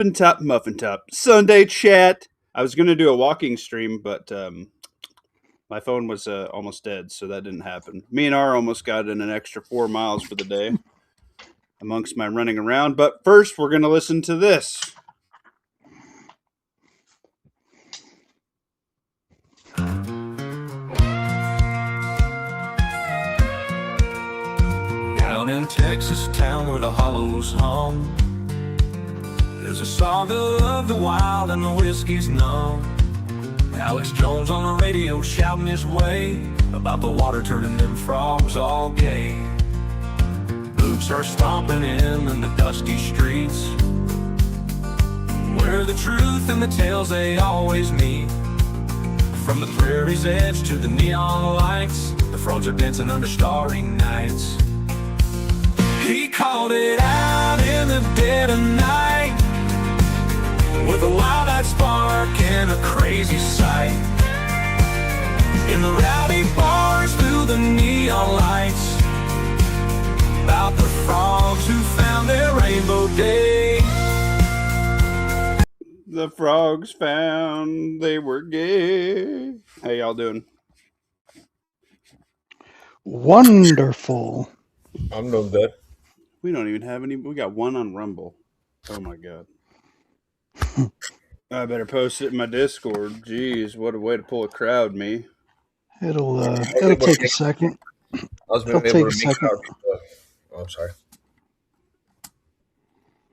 Muffin Top Sunday chat. I was gonna do a walking stream, but my phone was almost dead, so that didn't happen. Me and R almost got in an extra 4 miles for the day amongst my running around. But first, we're gonna listen to this. Down in Texas, town where the hollows hum, there's a saga of the wild and the whiskey's numb. Alex Jones on the radio shouting his way about the water turning them frogs all gay. Boots are stomping in the dusty streets, where the truth and the tales they always meet. From the prairie's edge to the neon lights, the frogs are dancing under starry nights. He called it out in the dead of night, with a wild-eyed spark and a crazy sight. In the rowdy bars through the neon lights, about the frogs who found their rainbow day. The frogs found they were gay. How y'all doing? Wonderful. I'm doing good. We don't even have any. We got one on Rumble. Oh my god. I better post it in my Discord. Jeez, what a way to pull a crowd, me. It'll take a second. I was It'll able take to a make second. out. Oh, I'm sorry.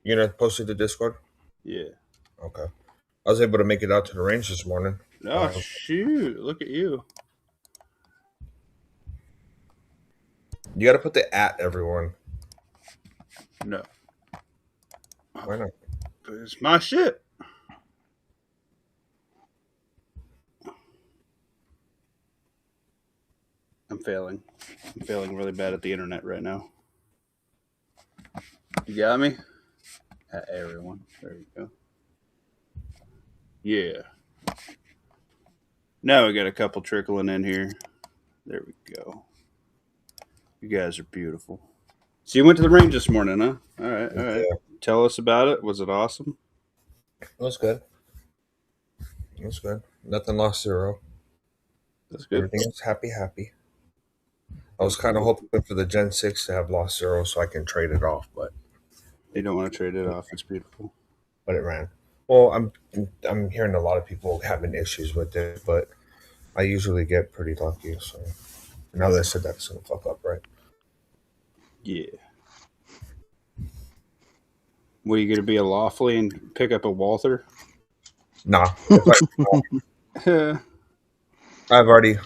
You gonna post it to Discord? Yeah. Okay. I was able to make it out to the range this morning. Oh shoot! Look at you. You got to put the at everyone. No, Why not? it's my shit. I'm failing. I'm failing really bad at the internet right now. You got me? At everyone. There you go. Yeah. Now we got a couple trickling in here. There we go. You guys are beautiful. So you went to the range this morning, huh? All right, all right. Yeah. Tell us about it. Was it awesome? It was good. It was good. Nothing lost zero. That's good. Everything was happy. I was kind of hoping for the Gen 6 to have lost zero so I can trade it off, but You don't want to trade it off. It's beautiful. it ran. Well, I'm hearing a lot of people having issues with it, but I usually get pretty lucky. So now that I said that, it's gonna fuck up, right? Yeah. What, are you going to be a lawfully and pick up a Walther? Nah. I've already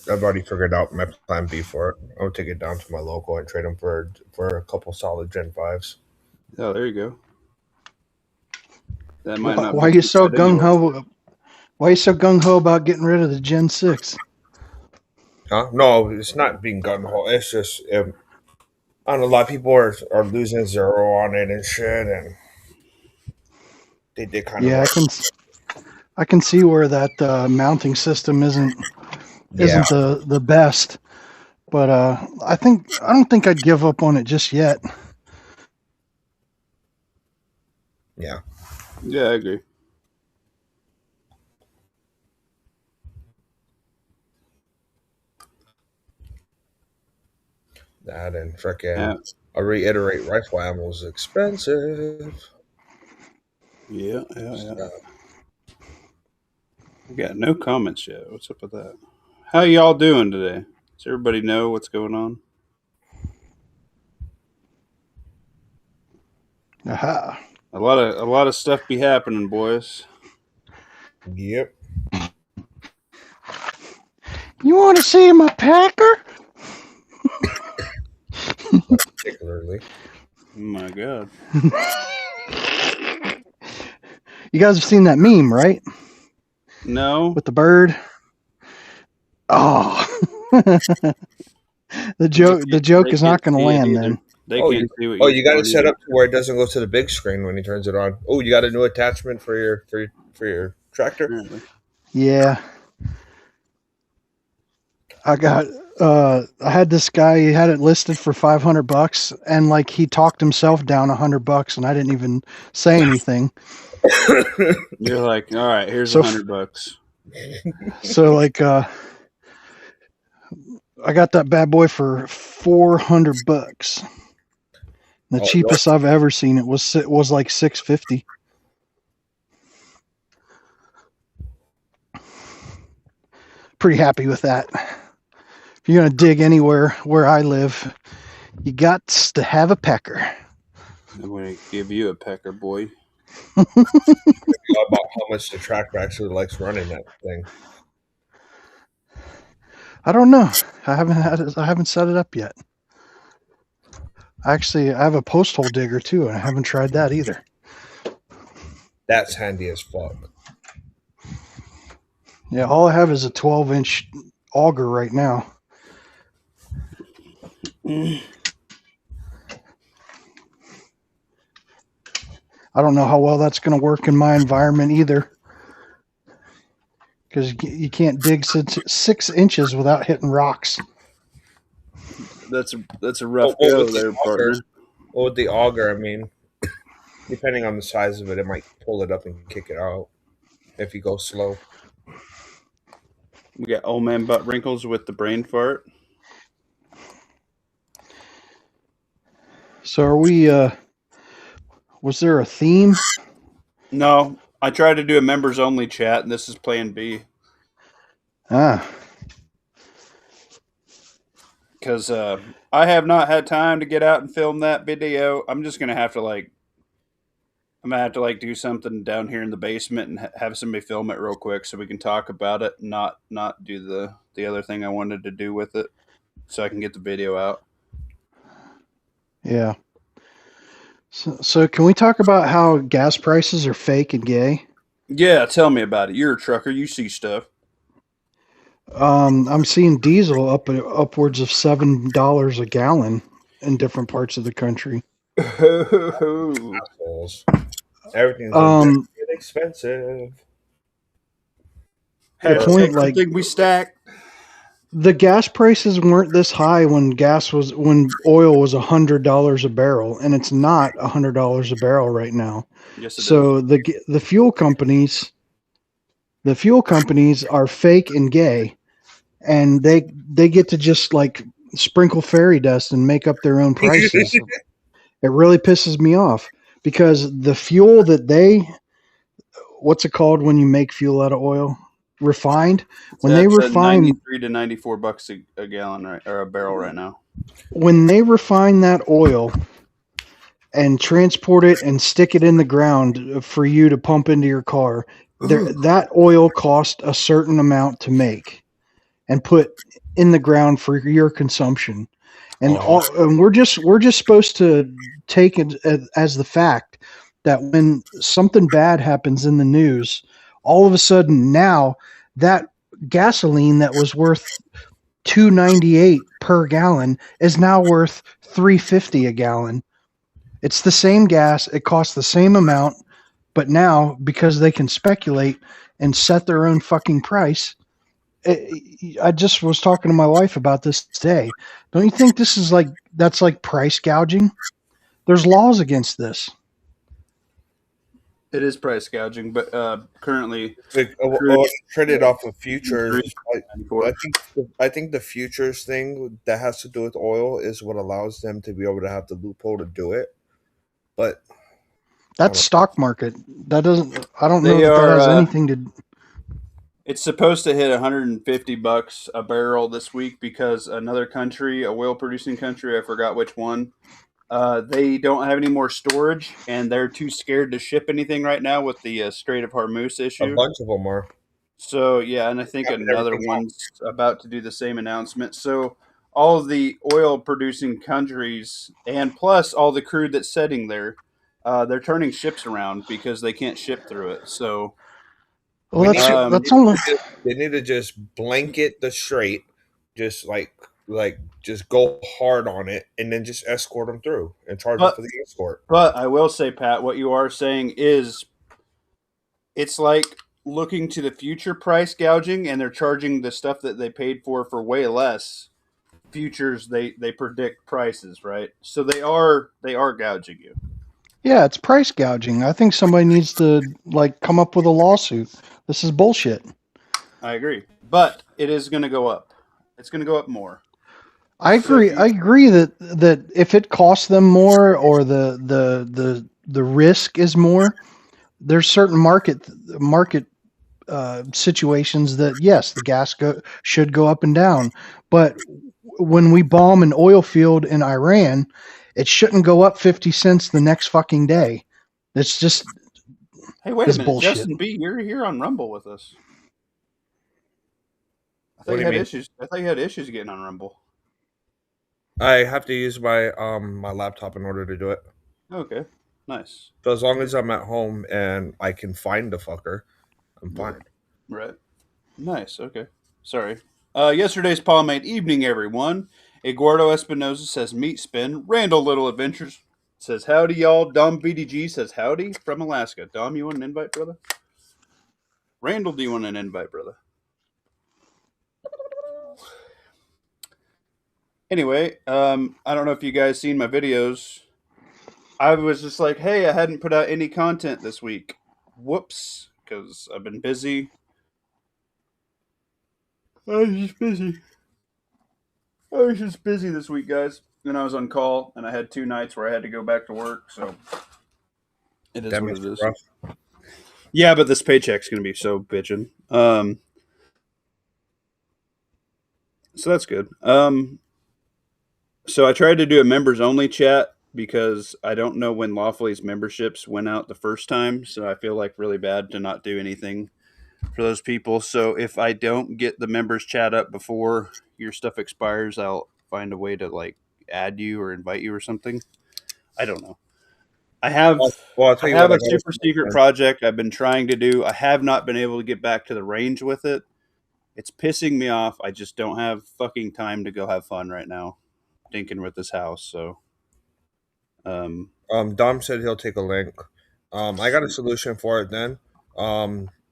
figured out my plan B for it. I'll take it down to my local and trade them for a couple solid Gen 5s. Oh, there you go. That might not. Why are you so gung ho? Why are you so gung ho about getting rid of the Gen 6? Huh? No, it's not being gun ho. It's just I don't know. A lot of people are losing zero on it and shit, and they kind of. Yeah, I can see where that mounting system isn't the best, but I don't think I'd give up on it just yet. Yeah. Yeah, I agree. That and freaking. I reiterate, rifle ammo is expensive. Yeah. We got no comments yet. What's up with that? How y'all doing today? Does everybody know what's going on? Aha. A lot of stuff be happening, boys. Yep. You want to see my Packer? Particularly. Oh my god. You guys have seen that meme, right? No. With the bird. Oh. The joke is not going to land then. They can't see what you got it set up to where it doesn't go to the big screen when he turns it on. Oh, you got a new attachment for your tractor? Apparently. Yeah. I had this guy, he had it listed for $500 and like he talked himself down $100 and I didn't even say anything. You're like, all right, here's So $100. So like I got that bad boy for $400. The Oh, cheapest I've ever seen it was like $650. Pretty happy with that. If you're gonna dig anywhere where I live, you got to have a pecker. I'm going to give you a pecker, boy. About how much the tractor actually likes running that thing. I don't know. I haven't set it up yet. Actually, I have a post hole digger too, and I haven't tried that either. That's handy as fuck. Yeah, all I have is a 12-inch auger right now. I don't know how well that's going to work in my environment either, because you can't dig 6 inches without hitting rocks. That's a rough go there, partner. Well, with the auger, I mean, depending on the size of it, it might pull it up and kick it out if you go slow. We got old man butt wrinkles with the brain fart. So are we? Was there a theme? No, I tried to do a members only chat, and this is Plan B. Because I have not had time to get out and film that video. I'm just gonna have to do something down here in the basement and have somebody film it real quick so we can talk about it, not do the other thing I wanted to do with it, so I can get the video out. Yeah. So can we talk about how gas prices are fake and gay? Yeah, tell me about it. You're a trucker. You see stuff. I'm seeing diesel upwards of $7 a gallon in different parts of the country. Assholes. Everything's expensive. The point, like, we stack. the gas prices weren't this high when oil was $100 a barrel, and it's not $100 a barrel right now. Yes, it So is. the fuel companies are fake and gay, and they get to just like sprinkle fairy dust and make up their own prices. It really pisses me off because the fuel that what's it called when you make fuel out of oil? Refined. When they refine $93 to $94 a gallon, right, or a barrel right now. When they refine that oil and transport it and stick it in the ground for you to pump into your car, that oil cost a certain amount to make and put in the ground for your consumption. And and we're just supposed to take it as the fact that when something bad happens in the news, all of a sudden now that gasoline that was worth $2.98 per gallon is now worth $3.50 a gallon. It's the same gas, it costs the same amount, but now because they can speculate and set their own fucking price. I just was talking to my wife about this today. Don't you think that's like price gouging? There's laws against this. It is price gouging, but currently Traded off of futures. I think the futures thing that has to do with oil is what allows them to be able to have the loophole to do it. But that's stock market. That doesn't. I don't know if that has anything to. It's supposed to hit $150 a barrel this week because another country, a oil-producing country, I forgot which one, they don't have any more storage, and they're too scared to ship anything right now with the Strait of Hormuz issue. A bunch of them are. So, yeah, and I think another one's about to do the same announcement. So, all of the oil-producing countries, and plus all the crude that's sitting there, they're turning ships around because they can't ship through it. So... Well, that's only. They need to just blanket the strait, just just go hard on it, and then just escort them through and charge them for the escort. But I will say, Pat, what you are saying is, it's like looking to the future price gouging, and they're charging the stuff that they paid for way less. Futures, they predict prices, right? So they are gouging you. Yeah, it's price gouging. I think somebody needs to like come up with a lawsuit. This is bullshit. I agree, but it is going to go up. It's going to go up more. I agree. I agree that if it costs them more or the risk is more, there's certain market situations that yes, the gas should go up and down. But when we bomb an oil field in Iran, it shouldn't go up 50 cents the next fucking day. It's just hey, wait a minute, bullshit. Justin B, you're here on Rumble with us. I thought you had issues. I thought you had issues getting on Rumble. I have to use my my laptop in order to do it. Okay, nice. So as long as I'm at home and I can find the fucker, I'm fine. Right. Nice. Okay. Sorry. Yesterday's Palmate evening, everyone. Eduardo Espinoza says meat spin. Randall Little Adventures says howdy, y'all. Dom BDG says howdy from Alaska. Dom, you want an invite, brother? Randall, do you want an invite, brother? Anyway, I don't know if you guys seen my videos. I was just like, hey, I hadn't put out any content this week. Whoops, because I've been busy. I was just busy this week, guys. And I was on call, and I had 2 nights where I had to go back to work, so it is what it is. Rough. Yeah, but this paycheck's going to be so bitching. So that's good. So I tried to do a members-only chat because I don't know when Lawfully's memberships went out the first time, so I feel like really bad to not do anything for those people. So if I don't get the members chat up before your stuff expires, I'll find a way to like add you or invite you or something. I don't know. I have I have a super secret project I've been trying to do. I have not been able to get back to the range with it. It's pissing me off. I just don't have fucking time to go have fun right now, thinking with this house. So, Dom said he'll take a link. I got a solution for it. Then,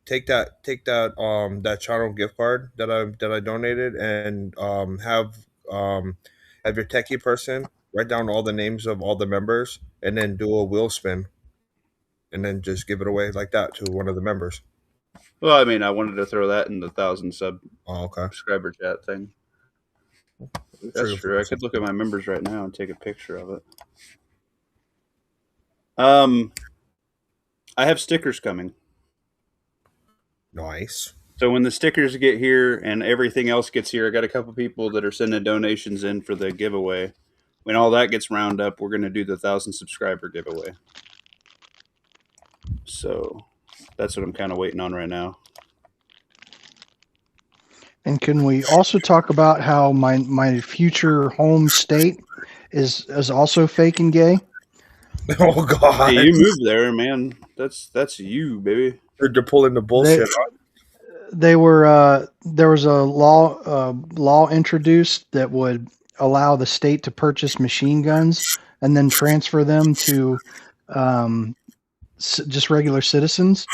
take that that channel gift card that I donated and have your techie person write down all the names of all the members and then do a wheel spin, and then just give it away like that to one of the members. Well, I mean, I wanted to throw that in the 1,000 subscriber chat thing. That's true. I could look at my members right now and take a picture of it. I have stickers coming. Nice. So when the stickers get here and everything else gets here, I got a couple people that are sending donations in for the giveaway. When all that gets round up, we're going to do the 1,000 subscriber giveaway. So that's what I'm kind of waiting on right now. And can we also talk about how my future home state is also fake and gay? Oh God! Hey, you moved there, man. That's you, baby. They're pulling the bullshit. They were there was a law introduced that would allow the state to purchase machine guns and then transfer them to just regular citizens.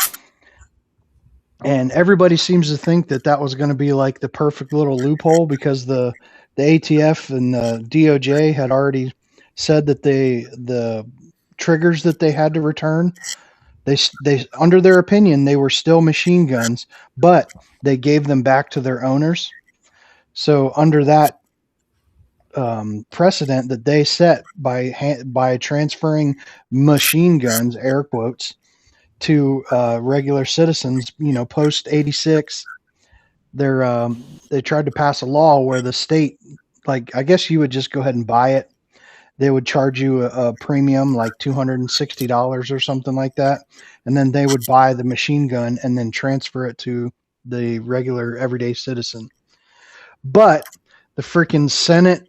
And everybody seems to think that was going to be like the perfect little loophole because the ATF and the DOJ had already said that the triggers that they had to return, they under their opinion, they were still machine guns, but they gave them back to their owners. So under that precedent that they set by transferring machine guns, air quotes, to regular citizens, post 86, they tried to pass a law where the state, like, I guess you would just go ahead and buy it. They would charge you a premium, like $260 or something like that, and then they would buy the machine gun and then transfer it to the regular everyday citizen. But the freaking Senate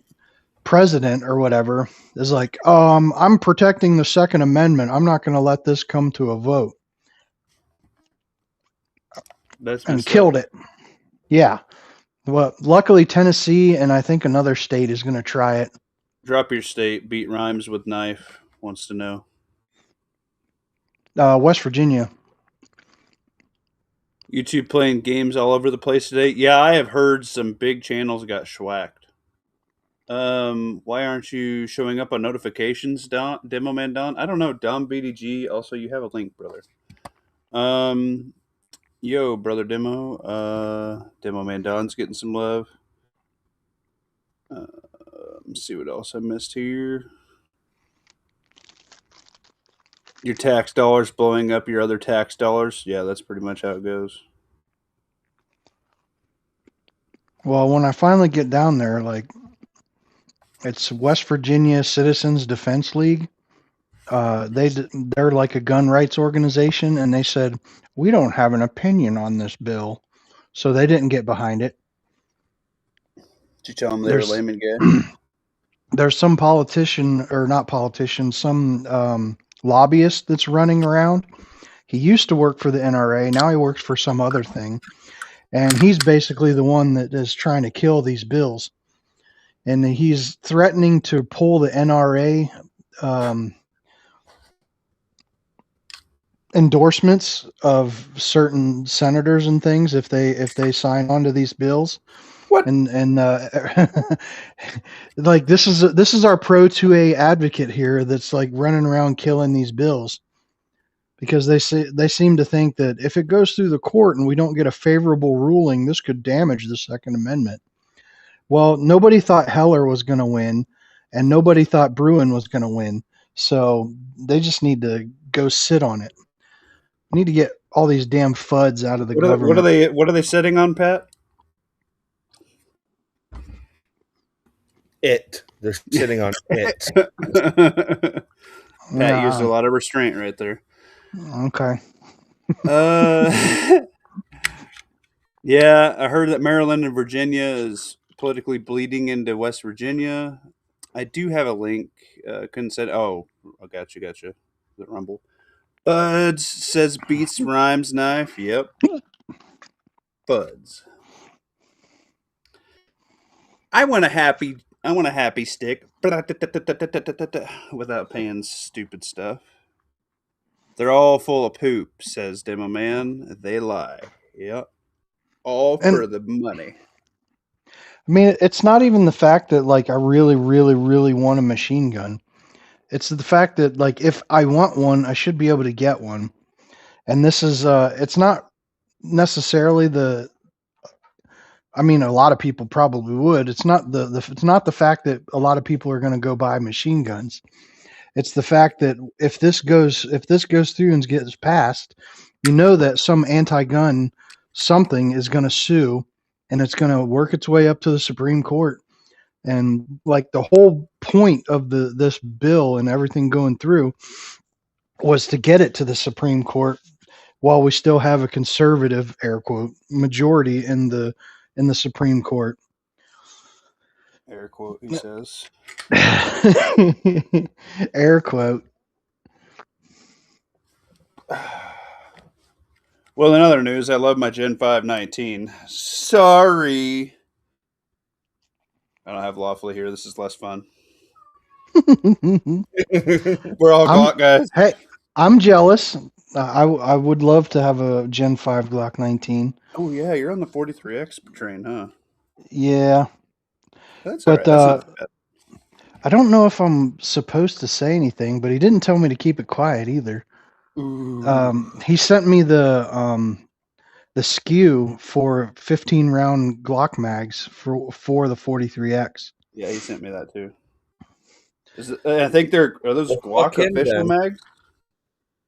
president or whatever is like, I'm protecting the Second Amendment. I'm not going to let this come to a vote. And killed it. Yeah. Well, luckily Tennessee and I think another state is going to try it. Drop your state. Beat rhymes with knife. Wants to know. West Virginia. You two playing games all over the place today? Yeah, I have heard some big channels got schwacked. Why aren't you showing up on notifications, Don, Demo Man Don? I don't know, Dom BDG. Also, you have a link, brother. Yo, brother Demo. Demo Man Don's getting some love. Let's see what else I missed here. Your tax dollars blowing up your other tax dollars. Yeah, that's pretty much how it goes. Well, when I finally get down there, like, it's West Virginia Citizens Defense League. They're like a gun rights organization, and they said we don't have an opinion on this bill, so they didn't get behind it. Did you tell them they were There's- lame and gay? There's some politician, or not politician, some lobbyist that's running around. He used to work for the NRA. Now he works for some other thing. And he's basically the one that is trying to kill these bills. And he's threatening to pull the NRA endorsements of certain senators and things if they sign on to these bills. What? And like this is our pro 2A advocate here that's like running around killing these bills because they seem to think that if it goes through the court and we don't get a favorable ruling, this could damage the Second Amendment. Well, nobody thought Heller was going to win, and nobody thought Bruen was going to win. So they just need to go sit on it. We need to get all these damn FUDs out of the government. What are they sitting on, Pat? It. They're sitting on it. Pat used a lot of restraint right there. Okay. Yeah, I heard that Maryland and Virginia is politically bleeding into West Virginia. I do have a link. Couldn't say. Oh, I gotcha. The Rumble. Buds says beats rhymes knife. Yep. Buds. I want a happy stick without paying stupid stuff. They're all full of poop, says Demo Man. They lie. Yep. All for the money. I mean, it's not even the fact that like I really, really, really want a machine gun. It's the fact that like if I want one, I should be able to get one. And this is it's not necessarily the I mean, a lot of people probably would. It's not it's not the fact that a lot of people are going to go buy machine guns. It's the fact that if this goes through and gets passed, you know that some anti-gun something is going to sue, and it's going to work its way up to the Supreme Court. And like the whole point of this bill and everything going through was to get it to the Supreme Court while we still have a conservative air quote majority in the Supreme Court. Air quote, he says. Air quote. Well, in other news, I love my Gen 5 19. Sorry. I don't have Lawfully here. This is less fun. We're all Glock guys. Hey, I'm jealous. I would love to have a Gen 5 Glock 19. Oh, yeah. You're on the 43X train, huh? Yeah. That's but all right. That's not bad. I don't know if I'm supposed to say anything, but he didn't tell me to keep it quiet either. He sent me the SKU for 15-round Glock mags for the 43X. Yeah, he sent me that too. I think are those Glock official mags?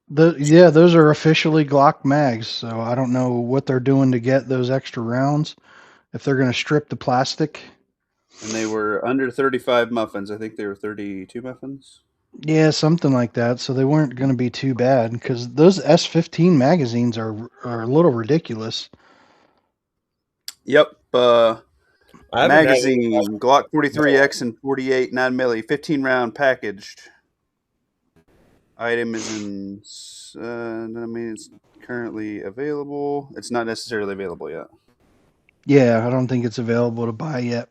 Those are officially Glock mags. So I don't know what they're doing to get those extra rounds. If they're going to strip the plastic. And they were under 35 muffins. I think they were 32 muffins. Yeah, something like that. So they weren't going to be too bad because those S15 magazines are a little ridiculous. Yep. Magazine Glock 43X and 48 9mm 15-round packaged. Item is in. It's currently available. It's not necessarily available yet. Yeah, I don't think it's available to buy yet.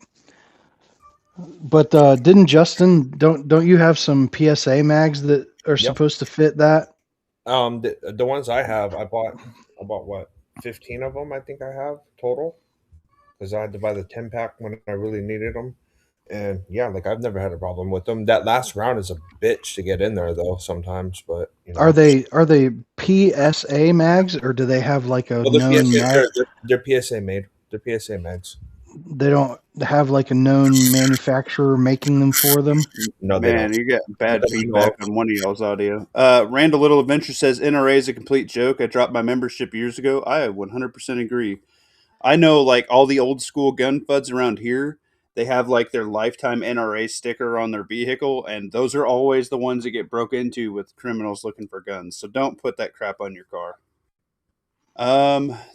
But didn't Justin? Don't you have some PSA mags that are supposed to fit that? The ones I have, I bought what? 15 of them. I think I have total because I had to buy the 10 pack when I really needed them. And yeah, like I've never had a problem with them. That last round is a bitch to get in there though sometimes, but you Are know. they PSA mags, or do they have like a Well, the known PSA, mag? they're PSA made. They're PSA mags. They don't have like a known manufacturer making them for them. No, they don't. Man, you got Not bad that I know feedback of. on one of y'all's audio. Randall Little Adventure says NRA is a complete joke. I dropped my membership years ago. I 100% agree. I know like all the old school gun fuds around here, they have like their lifetime NRA sticker on their vehicle, and those are always the ones that get broke into with criminals looking for guns. So don't put that crap on your car.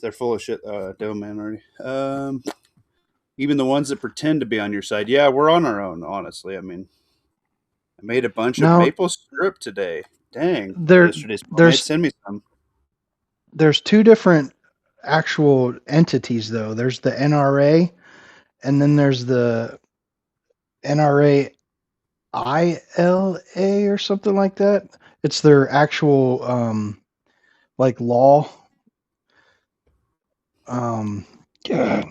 They're full of shit. Doman already. Even the ones that pretend to be on your side. Yeah, we're on our own. Honestly, I mean, I made a bunch of Now maple syrup today. Dang, there yesterday's mate there's send me some. there's two different actual entities though. There's the NRA, and then there's the NRA ILA or something like that. It's their actual like law. Um, yeah.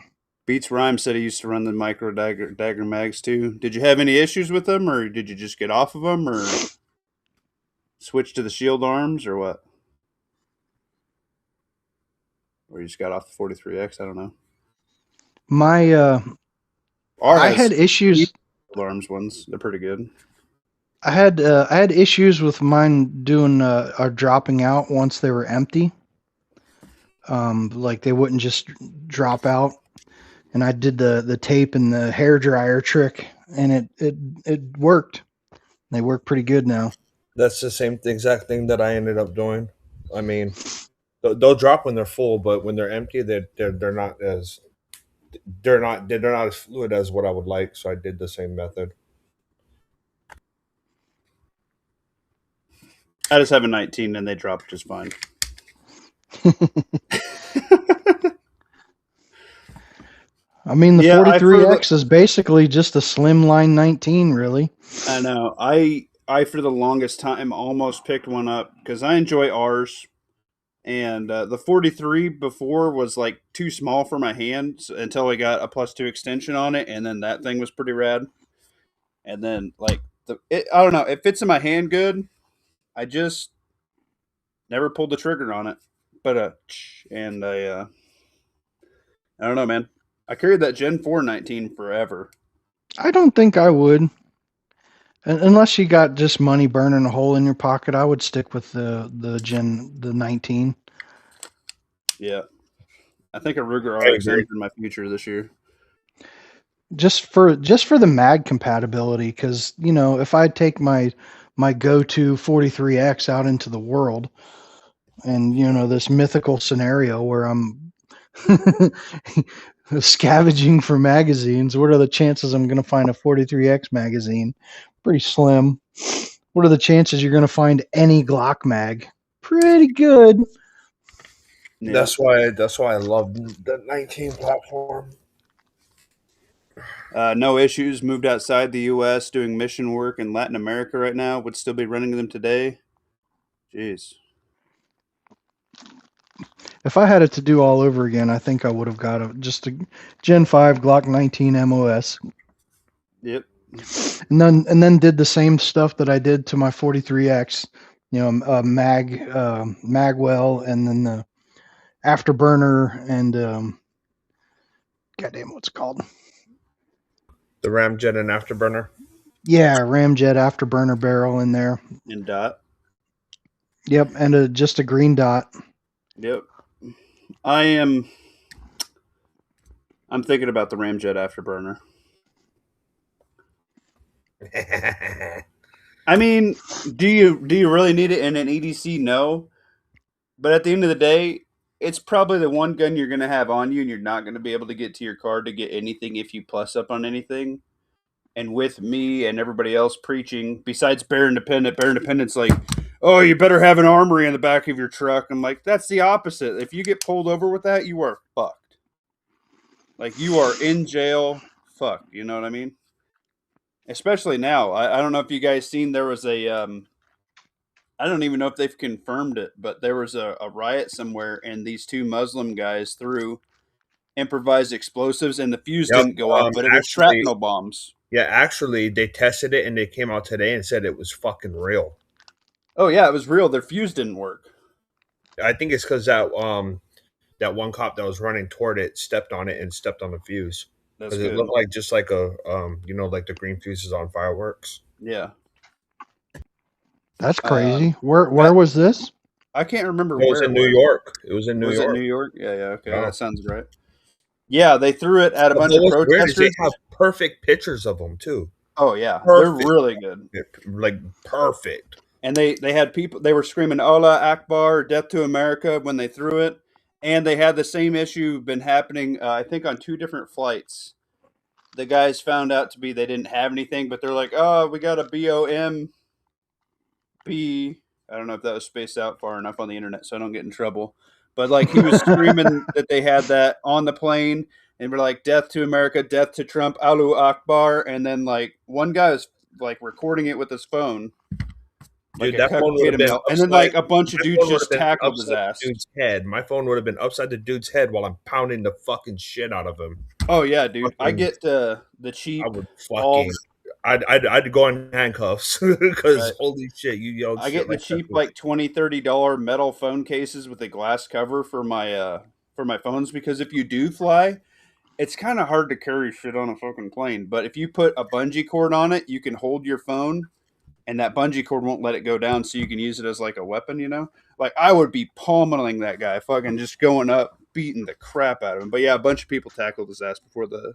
Beats Rhyme said he used to run the micro dagger mags too. Did you have any issues with them, or did you just get off of them, or switch to the shield arms, or what? Or you just got off the 43X? I don't know. My R I has had issues. shield arms ones. They're pretty good. I had issues with mine doing or dropping out once they were empty. Like they wouldn't just drop out. And I did the tape and the hair dryer trick, and it worked. They work pretty good now. That's the same exact thing that I ended up doing. I mean, they'll drop when they're full, but when they're empty, they're not as they're not as fluid as what I would like. So I did the same method. I just have a 19 and they drop just fine. I mean, the Yeah, 43X is basically just a slimline 19, really. I know. I for the longest time almost picked one up because I enjoy R's, and the 43 before was like too small for my hands until I got a +2 extension on it, and then that thing was pretty rad. And then like I don't know, it fits in my hand good. I just never pulled the trigger on it, but and I don't know, man. I carried that Gen 4 19 forever. I don't think I would. Unless you got just money burning a hole in your pocket, I would stick with the 19. Yeah, I think a Ruger I RXM agree. is in my future this year. Just for the mag compatibility, because if I take my go-to 43X out into the world, and this mythical scenario where I'm scavenging for magazines, what are the chances I'm going to find a 43X magazine? Pretty slim. What are the chances you're going to find any Glock mag? Pretty good. Yeah. That's why I love the 19 platform. No issues. Moved outside the U.S. doing mission work in Latin America right now. Would still be running them today. Jeez. If I had it to do all over again, I think I would have got just a Gen 5 Glock 19 MOS, Yep. and then did the same stuff that I did to my 43X. Magwell, and then the afterburner, and goddamn, what's it called? The Ramjet and Afterburner. Yeah, Ramjet afterburner barrel in there. And dot. Yep, and just a green dot. Yep. I'm thinking about the Ramjet afterburner. I mean, do you really need it in an EDC? No. But at the end of the day, it's probably the one gun you're going to have on you, and you're not going to be able to get to your car to get anything if you plus up on anything. And with me and everybody else preaching, besides Bear Independent's like, oh, you better have an armory in the back of your truck. I'm like, that's the opposite. If you get pulled over with that, you are fucked. Like, you are in jail, fucked. You know what I mean? Especially now. I don't know if you guys seen there was a I don't even know if they've confirmed it, but there was a riot somewhere, and these two Muslim guys threw improvised explosives, and the fuse Yep. didn't go off, but it was Actually, shrapnel bombs. yeah, actually, they tested it and they came out today and said it was fucking real. Oh yeah, it was real. Their fuse didn't work. I think it's because that one cop that was running toward it stepped on it and stepped on the fuse That's because it good. looked like just like a like the green fuses on fireworks. Yeah, That's crazy. Where that- was this? I can't remember It was where in New York. It was in New Was York. it New York? Yeah, yeah. Okay, Yeah. that sounds right. Yeah, they threw it at a bunch of What's weird is protesters. they have perfect pictures of them too. Oh yeah, Perfect. they're really good. Like perfect. And they had people. They were screaming "Allah Akbar, Death to America" when they threw it, and they had the same issue been happening. I think on 2 different flights. The guys found out to be they didn't have anything, but they're like, "Oh, we got a BOMB." I don't know if that was spaced out far enough on the internet, so I don't get in trouble. But like he was screaming that they had that on the plane, and we're like, "Death to America, death to Trump, Allahu Akbar," and then like one guy was like recording it with his phone. Dude, Like that phone would have been and then like a bunch of my dudes phone would've just been tackled his upside ass. the dude's head. My phone would have been upside the dude's head while I'm pounding the fucking shit out of him. Oh yeah, dude. I Fucking- get the cheap. I would all- fucking. I'd go in handcuffs because Right. holy shit, you yelled. I shit get the like that cheap to me. like $20-$30 metal phone cases with a glass cover for my phones, because if you do fly, it's kind of hard to carry shit on a fucking plane. But if you put a bungee cord on it, you can hold your phone, and that bungee cord won't let it go down, so you can use it as like a weapon. You know, like I would be pummeling that guy, fucking just going up, beating the crap out of him. But yeah, a bunch of people tackled his ass before the.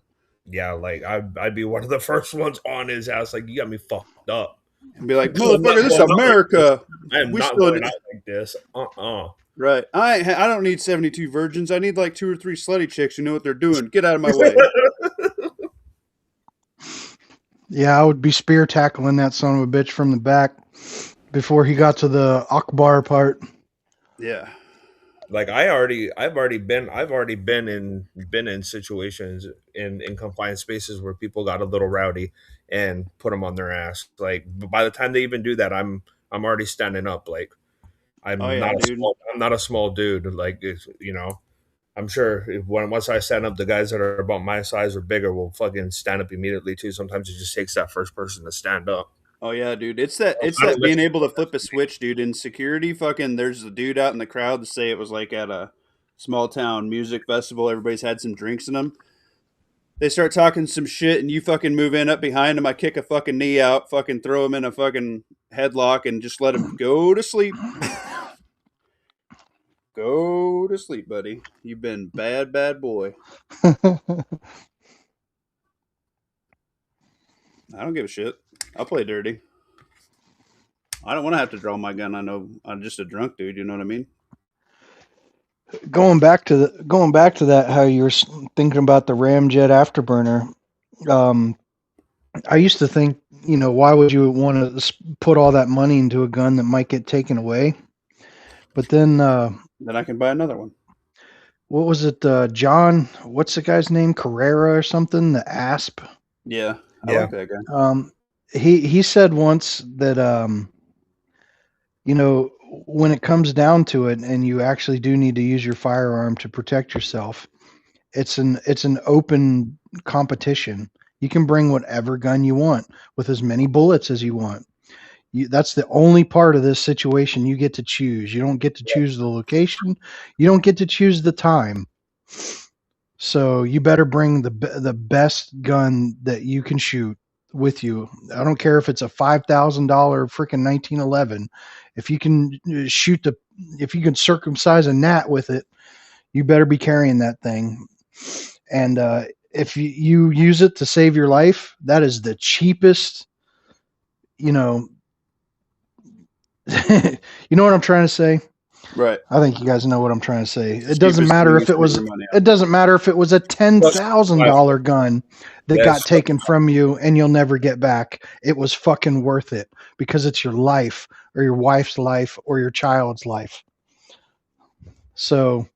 Yeah, like I'd be one of the first ones on his ass. Like you got me fucked up. And be like, I'm not motherfucker, this is going out like America. I am We not still- going out like this. Right. I don't need 72 virgins. I need like 2 or 3 slutty chicks who know what they're doing. Get out of my way. Yeah, I would be spear tackling that son of a bitch from the back before he got to the Akbar part. Yeah. Like I've already been in situations in confined spaces where people got a little rowdy and put them on their ass. Like by the time they even do that, I'm already standing up. Like I'm Oh, yeah, not dude. I'm not a small dude. Like it's, I'm sure once I stand up, the guys that are about my size or bigger will fucking stand up immediately too. Sometimes it just takes that first person to stand up. Oh yeah, dude. It's that I don't being listen able to flip a switch, dude. In security, fucking there's a dude out in the crowd to say it was like at a small town music festival, everybody's had some drinks in them. They start talking some shit and you fucking move in up behind him. I kick a fucking knee out, fucking throw him in a fucking headlock and just let him go to sleep. Go to sleep, buddy. You've been bad, bad boy. I don't give a shit. I'll play dirty. I don't want to have to draw my gun. I know I'm just a drunk dude. You know what I mean? Going back to that, how you're thinking about the Ramjet Afterburner. I used to think, why would you want to put all that money into a gun that might get taken away? But then, Then I can buy another one. what was it, John? What's the guy's name? Carrera or something? The ASP. Yeah, I Yeah. like that guy. He said once that when it comes down to it, and you actually do need to use your firearm to protect yourself, it's an open competition. You can bring whatever gun you want with as many bullets as you want. That's the only part of this situation you get to choose. You don't get to choose the location. You don't get to choose the time. So you better bring the best gun that you can shoot with you. I don't care if it's a $5,000 freaking 1911. If you can if you can circumcise a gnat with it, you better be carrying that thing. And if you use it to save your life, that is the cheapest. You know what I'm trying to say? Right. I think you guys know what I'm trying to say. It Cheapest doesn't matter thing if to it was. spend your money on. It doesn't matter if it was a $10,000 gun that got taken from you and you'll never get back. It was fucking worth it because it's your life or your wife's life or your child's life. So,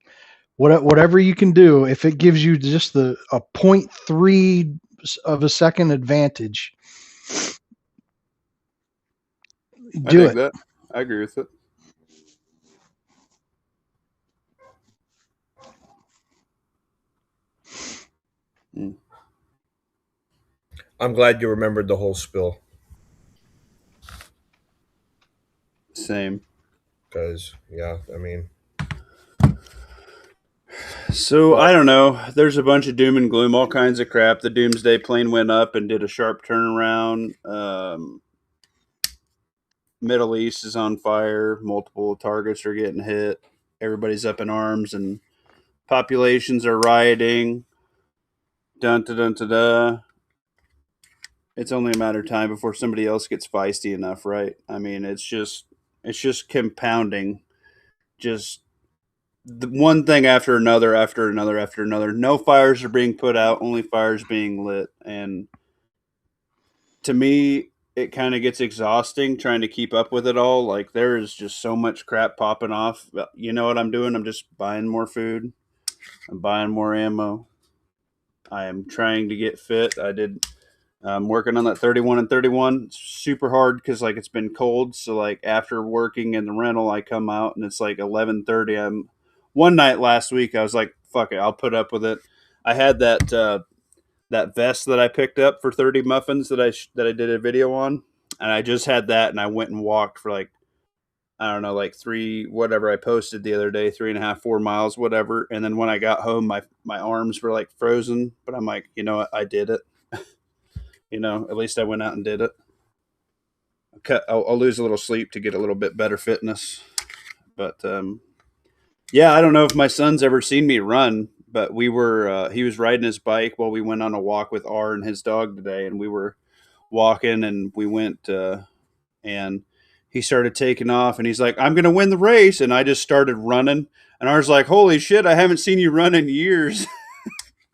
whatever you can do, if it gives you just a 0.3 of a second advantage, do it. That. I agree with it. I'm glad you remembered the whole spill Same. because, yeah, I mean, So but I don't know. There's a bunch of doom and gloom, all kinds of crap. The doomsday plane went up and did a sharp turnaround. Middle East is on fire. Multiple targets are getting hit. Everybody's up in arms, and populations are rioting. Dun da dun da da. It's only a matter of time before somebody else gets feisty enough, right? I mean, it's just compounding. Just the one thing after another, after another, after another. No fires are being put out, only fires being lit. And to me, it kind of gets exhausting trying to keep up with it all. Like, there is just so much crap popping off. You know what I'm doing? I'm just buying more food, I'm buying more ammo. I am trying to get fit. I'm working on that 31 and 31. It's super hard because like it's been cold. So like after working in the rental, I come out and it's like 11:30. I'm one night last week. I was like, fuck it, I'll put up with it. I had that vest that I picked up for 30 muffins that I did a video on, and I just had that, and I went and walked for like, I don't know, like three whatever I posted the other day, 3.5, 4 miles, whatever. And then when I got home, my arms were like frozen, but I'm like, you know what, I did it. At least I went out and did it. I'll lose a little sleep to get a little bit better fitness, but yeah, I don't know if my son's ever seen me run, but he was riding his bike while we went on a walk with R and his dog today, and we were walking, and we went and he started taking off, and he's like, "I'm gonna win the race," and I just started running, and R's like, "Holy shit, I haven't seen you run in years."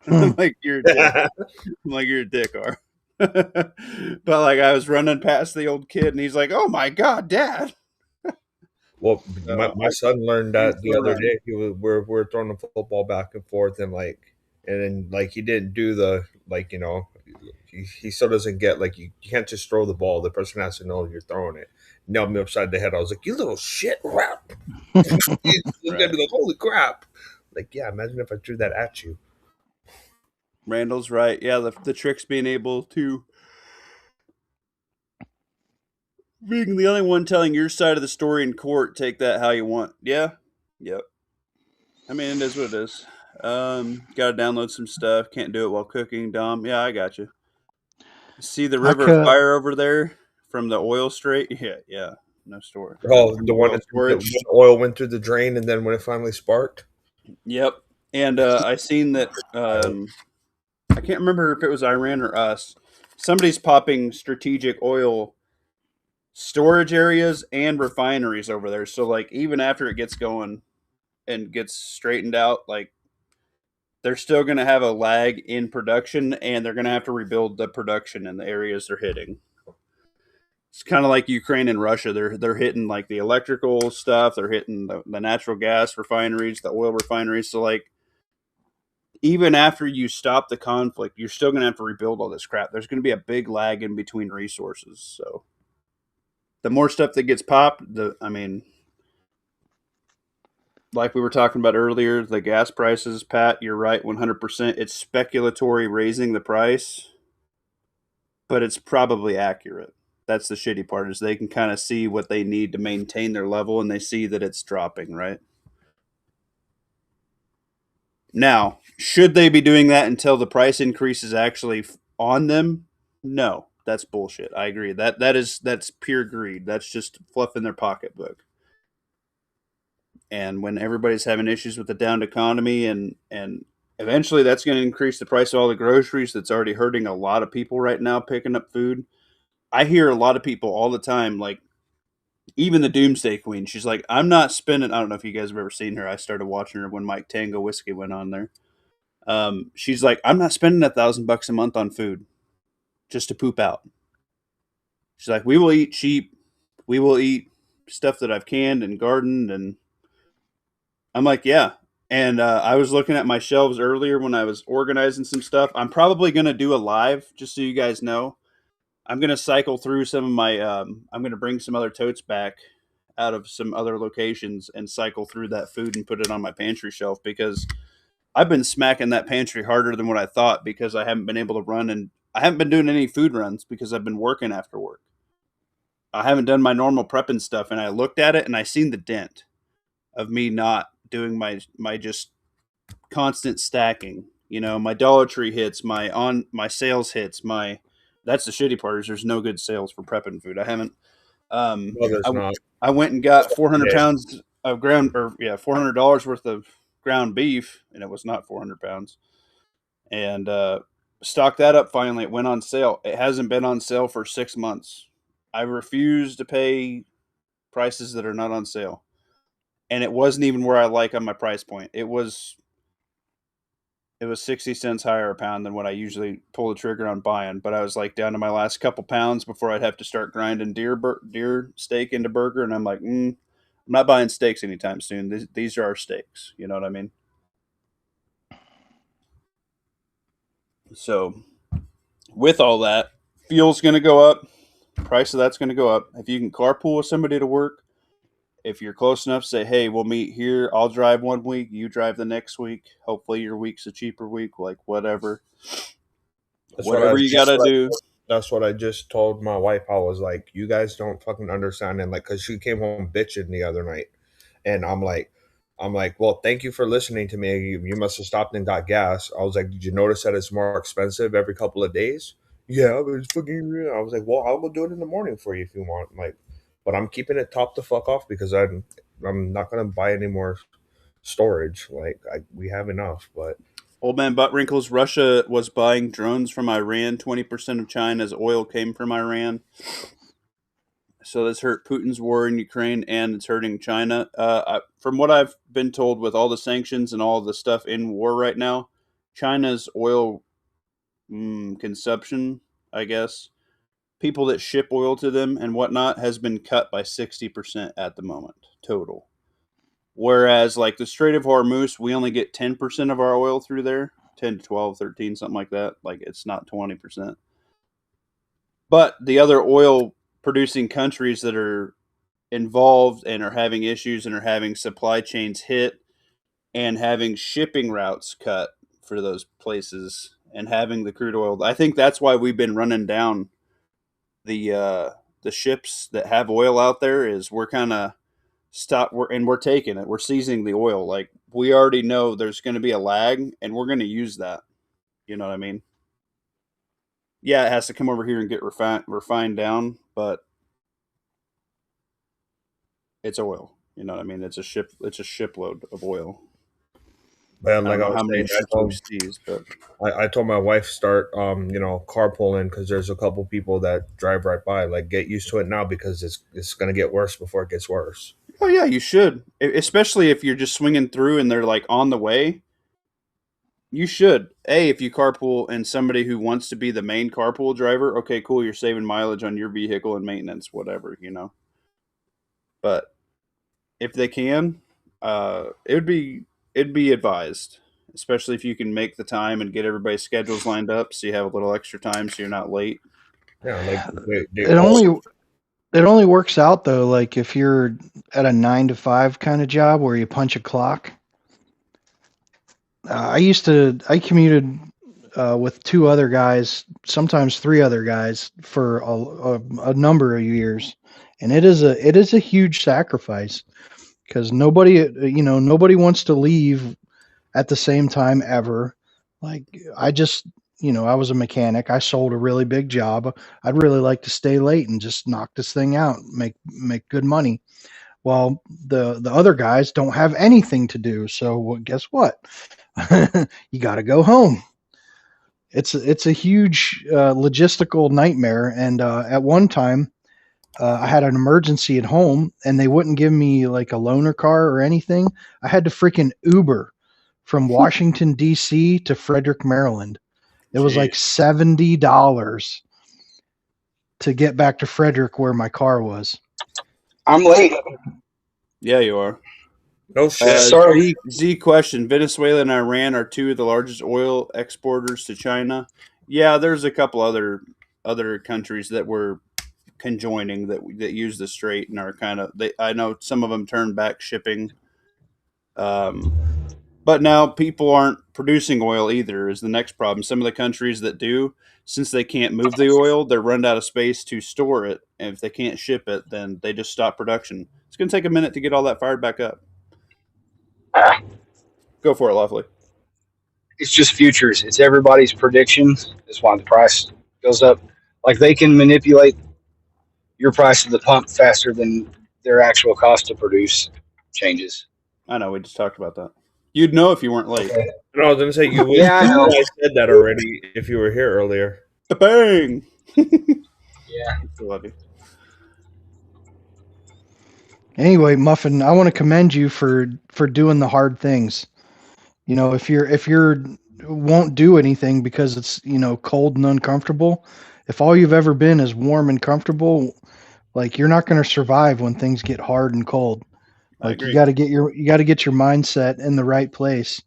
I'm like, "You're a dick." I'm like, "You're a dick, R." But like, I was running past the old kid, and he's like, "Oh my god, Dad!" well, So my son learned he's that the gonna other run. day. We're throwing the football back and forth, and then like he didn't do the like he still doesn't get like you can't just throw the ball. The person has to know you're throwing it. Nailed me upside the head. I was like, "You little shit rat!" He's gonna Right. be like, "Holy crap!" Like, yeah, imagine if I threw that at you. Randall's right. Yeah, the trick's being able to being the only one telling your side of the story in court. Take that how you want. Yeah. Yep. I mean, it is what it is. Got to download some stuff. Can't do it while cooking. Dom. Yeah, I got you. See the I river of cut. fire over there from the oil strait? Yeah, yeah. No store. Oh, From the the one oil that the storage. oil went through the drain, and then when it finally sparked. Yep. And I seen that. I can't remember if it was Iran or us. Somebody's popping strategic oil storage areas and refineries over there. So like even after it gets going and gets straightened out, like they're still going to have a lag in production, and they're going to have to rebuild the production in the areas they're hitting. It's kind of like Ukraine and Russia. They're hitting like the electrical stuff. They're hitting the natural gas refineries, the oil refineries. So like even after you stop the conflict, you're still going to have to rebuild all this crap. There's going to be a big lag in between resources. So the more stuff that gets popped, I mean, like we were talking about earlier, the gas prices, Pat, you're right, 100%. It's speculatory raising the price, but it's probably accurate. That's the shitty part is they can kind of see what they need to maintain their level, and they see that it's dropping, right? Now, should they be doing that until the price increase is actually on them? No, that's bullshit. I agree. That's pure greed. That's just fluffing their pocketbook. And when everybody's having issues with the down economy, and eventually that's going to increase the price of all the groceries, that's already hurting a lot of people right now picking up food. I hear a lot of people all the time, like even the Doomsday Queen. She's like, I'm not spending. I don't know if you guys have ever seen her. I started watching her when Mike Tango Whiskey went on there. She's like, I'm not spending $1,000 a month on food just to poop out. She's like, we will eat cheap. We will eat stuff that I've canned and gardened. And I'm like, yeah. And I was looking at my shelves earlier when I was organizing some stuff. I'm probably going to do a live just so you guys know. I'm going to cycle through some of my, I'm going to bring some other totes back out of some other locations and cycle through that food and put it on my pantry shelf, because I've been smacking that pantry harder than what I thought, because I haven't been able to run, and I haven't been doing any food runs because I've been working after work. I haven't done my normal prepping stuff, and I looked at it and I seen the dent of me not doing my just constant stacking. You know, my Dollar Tree hits, my sales hits, my that's the shitty part, is there's no good sales for prepping food. I haven't No, there's not. I went and got 400 Yeah. pounds of $400 worth of ground beef, and it was not 400 pounds. And stocked that up finally. It went on sale. It hasn't been on sale for 6 months. I refuse to pay prices that are not on sale. And it wasn't even where I like on my price point. It was 60 cents higher a pound than what I usually pull the trigger on buying. But I was like down to my last couple pounds before I'd have to start grinding deer steak into burger. And I'm like, I'm not buying steaks anytime soon. These are our steaks. You know what I mean? So with all that, fuel's going to go up. Price of that's going to go up. If you can carpool with somebody to work, if you're close enough, say, hey, we'll meet here. I'll drive 1 week. You drive the next week. Hopefully your week's a cheaper week, like whatever. Whatever you got to do. That's what I just told my wife. I was like, you guys don't fucking understand. And like, cause she came home bitching the other night. And I'm like, well, thank you for listening to me. You must have stopped and got gas. I was like, did you notice that it's more expensive every couple of days? Yeah, but it's fucking real. I was like, well, I'll go do it in the morning for you if you want. Like, but I'm keeping it top the fuck off because I'm not gonna buy any more storage. Like, we have enough. But Old man butt wrinkles. Russia was buying drones from Iran. 20% of China's oil came from Iran. So this hurt Putin's war in Ukraine, and it's hurting China. From what I've been told, with all the sanctions and all the stuff in war right now, China's oil consumption, I guess, people that ship oil to them and whatnot, has been cut by 60% at the moment, total. Whereas, like the Strait of Hormuz, we only get 10% of our oil through there, 10 to 12, 13, something like that. Like, it's not 20%. But the other oil producing countries that are involved and are having issues and are having supply chains hit and having shipping routes cut for those places and having the crude oil, I think that's why we've been running down the ships that have oil out there. Is we're kind of we're taking it, we're seizing the oil. Like, we already know there's going to be a lag, and we're going to use that. You know what I mean? Yeah, it has to come over here and get refined down, but it's oil. You know what I mean? It's a shipload of oil. man, I like don't I know how was many saying, ships we seized, but I told my wife start carpooling because there's a couple people that drive right by. Like, get used to it now because it's gonna get worse before it gets worse. oh yeah, you should. Especially if you're just swinging through and they're like on the way. You should. If you carpool and somebody who wants to be the main carpool driver, okay, cool, you're saving mileage on your vehicle and maintenance, whatever, you know. But if they can, it'd be advised, especially if you can make the time and get everybody's schedules lined up, so you have a little extra time, so you're not late. Yeah, like It only works out though, like if you're at a 9 to 5 kind of job where you punch a clock. I commuted with 2 other guys, sometimes 3 other guys, for a number of years, and it is a huge sacrifice because nobody wants to leave at the same time ever. Like, I was a mechanic. I sold a really big job. I'd really like to stay late and just knock this thing out, make good money. Well, the other guys don't have anything to do, so guess what? You got to go home. It's a huge logistical nightmare. And at one time, I had an emergency at home, and they wouldn't give me like a loaner car or anything. I had to freaking Uber from Washington D.C. to Frederick, Maryland. It was like $70 to get back to Frederick where my car was. I'm late. Yeah, you are. no shit. Sorry. Z question: Venezuela and Iran are 2 of the largest oil exporters to China. Yeah, there's a couple other countries that we're conjoining that use the Strait and are kind of. I know some of them turn back shipping. But now people aren't producing oil either. Is the next problem. Some of the countries that do, since they can't move the oil, they're run out of space to store it. And if they can't ship it, then they just stop production. It's going to take a minute to get all that fired back up. Go for it, Lovely. It's just futures. It's everybody's predictions. That's why the price goes up. Like they can manipulate your price at the pump faster than their actual cost to produce changes. I know we just talked about that. You'd know if you weren't late. Okay. No, I was gonna say you would. Yeah, I know. I said that already. If you were here earlier. Bang! Yeah. I love you. Anyway, Muffin, I want to commend you for doing the hard things. You know, if you're won't do anything because it's, you know, cold and uncomfortable, if all you've ever been is warm and comfortable, like you're not going to survive when things get hard and cold. I Like agree. you got to get your mindset in the right place.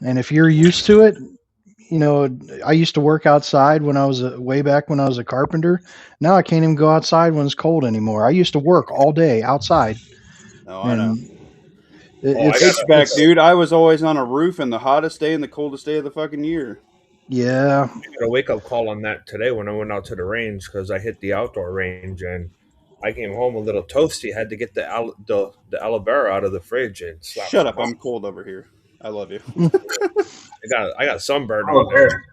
And if you're used to it, you know, I used to work outside when I was way back when I was a carpenter. Now I can't even go outside when it's cold anymore. I used to work all day outside. No, I know. It's Back, dude. I was always on a roof in the hottest day and the coldest day of the fucking year. yeah. I got a wake up call on that today when I went out to the range because I hit the outdoor range and I came home a little toasty. Had to get the aloe vera out of the fridge and slap. Shut up! I'm cold over here. I love you. I got sunburned Oh, on there.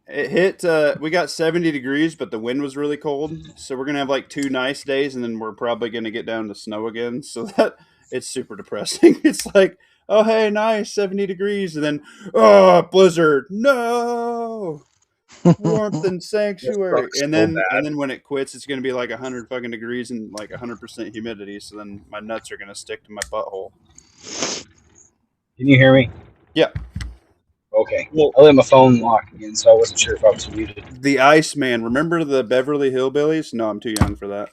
It hit. We got 70 degrees, but the wind was really cold. So we're gonna have like 2 nice days, and then we're probably gonna get down to snow again. So that it's super depressing. It's like, oh hey, nice 70 degrees, and then blizzard. No warmth and sanctuary, sucks and so then bad. when it quits, it's gonna be like 100 fucking degrees and like 100% humidity. So then my nuts are gonna stick to my butthole. Can you hear me? Yeah. Okay. Well, I let my phone lock again, so I wasn't sure if I was muted. The Iceman. Remember the Beverly Hillbillies? No, I'm too young for that.